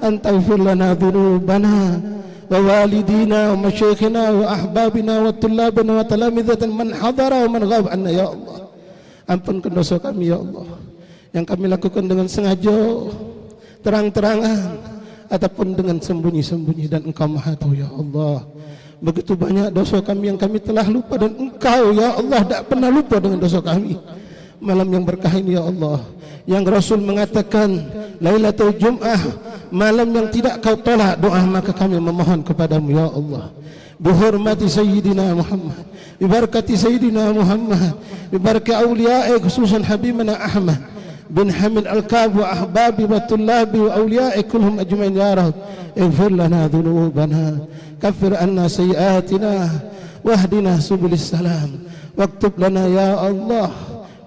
antaghfir lana dhunubana wa walidina wa masyayikhina wa ahbabina wa tullabina wa talamidatan man hadara wa man ghab anna ya Allah. Ampunkan dosa kami ya Allah yang kami lakukan dengan sengaja, terang-terangan, ataupun dengan sembunyi-sembunyi, dan engkau maha tahu ya Allah. Begitu banyak dosa kami yang kami telah lupa, dan engkau ya Allah tak pernah lupa dengan dosa kami. Malam yang berkah ini ya Allah, yang Rasul mengatakan Lailatul Jum'ah, malam yang tidak kau tolak doa, maka kami memohon kepadamu ya Allah, bihormati Sayyidina Muhammad, bibarakati Sayyidina Muhammad, bibarakati awliya'i khususan Habibana Ahmad bin Hamid Al-Kab wa ahbabi wa tullabi wa awliya'i kulhum ajmain ya Rabb. Ighfir lana dhunubana, kaffir anna sayiatina, wahdina subulis salam, waktub lana ya Allah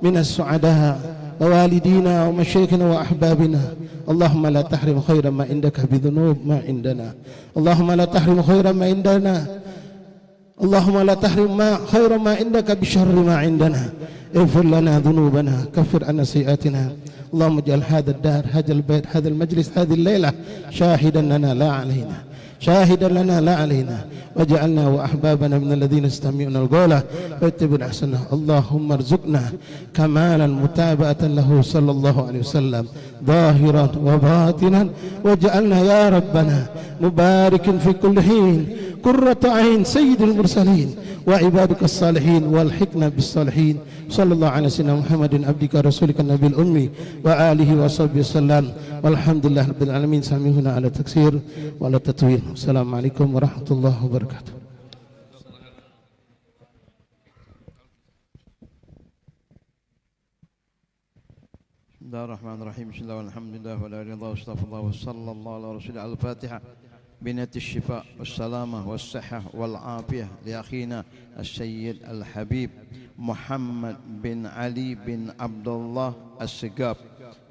minas su'ada wa walidina wa masyayikhina wa ahbabina. Allahumma la tahrim khairan ma indaka bidhunub ma indana. Allahumma la tahrim khairan ma indana. Allahumma la tahrim ma khairan ma indaka bisyarri ma indana. اغفر لنا ذنوبنا كفر عنا سيئاتنا اللهم اجعل هذا الدار هذا البيت هذا المجلس هذه الليلة شاهدا لنا لا علينا شاهدا لنا لا علينا واجعلنا وأحبابنا من الذين يستمعون القول ويتبعون أحسنه اللهم ارزقنا كمالا متابعة له صلى الله عليه وسلم ظاهرا وباطنا واجعلنا يا ربنا مبارك في كل حين قرة عين سيد المرسلين وعبادك الصالحين والحقنا بالصالحين صلى الله على سيدنا محمد عبدك رسولك النبي الأمي وآله وصحبه وسلم والحمد لله رب العالمين. سامحونا على التقصير وعلى التطويل. السلام عليكم ورحمة الله وبركاته. بسم الله الرحمن الرحيم. بسم الله والحمد لله ولا إله إلا الله واستغفر الله وصلى الله على رسوله. الفاتحة. بنية الشفاء والسلامة والصحة والعافية لأخينا السيد الحبيب محمد بن علي بن عبد الله السقاب،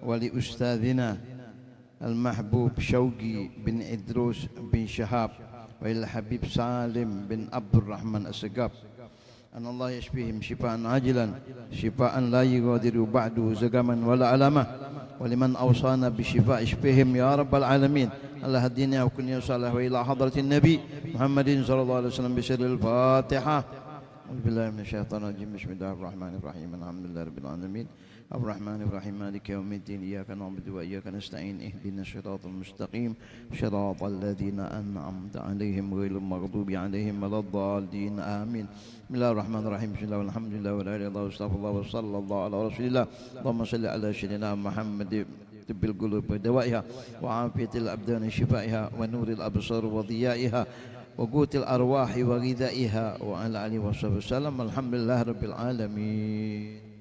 ولأستاذنا المحبوب شوقي بن إدروس بن شهاب، وإلى الحبيب سالم بن عبد الرحمن السقاب، أن الله يشفيهم شفاء عاجلا شفاء لا يغادر بعده سقما ولا علامة. ولمن أوصانا بشفاء اشفهم يا رب العالمين. الله هدينا وكن صالح وإلى حضرة النبي محمد صلى الله عليه وسلم بسر الفاتحة. أعوذ بالله من الشيطان الرجيم. بسم الله الرحمن الرحيم. الحمد لله رب العالمين الرحمن الرحيم مالك يوم الدين إياك نعبد وإياك نستعين اهدنا الصراط المستقيم صراط الذين أنعمت عليهم غير المغضوب عليهم ولا الضالين آمين. بسم الله الرحمن الرحيم. بسم الله والحمد لله ولا إله إلا الله واستغفر الله وصلى الله على رسول الله. اللهم صل على سيدنا محمد طب القلوب ودوائها وعافية الأبدان شفائها ونور الأبصار وضيائها وقوت الأرواح وغذائها وعلى آله وصحبه وسلم. الحمد لله رب العالمين.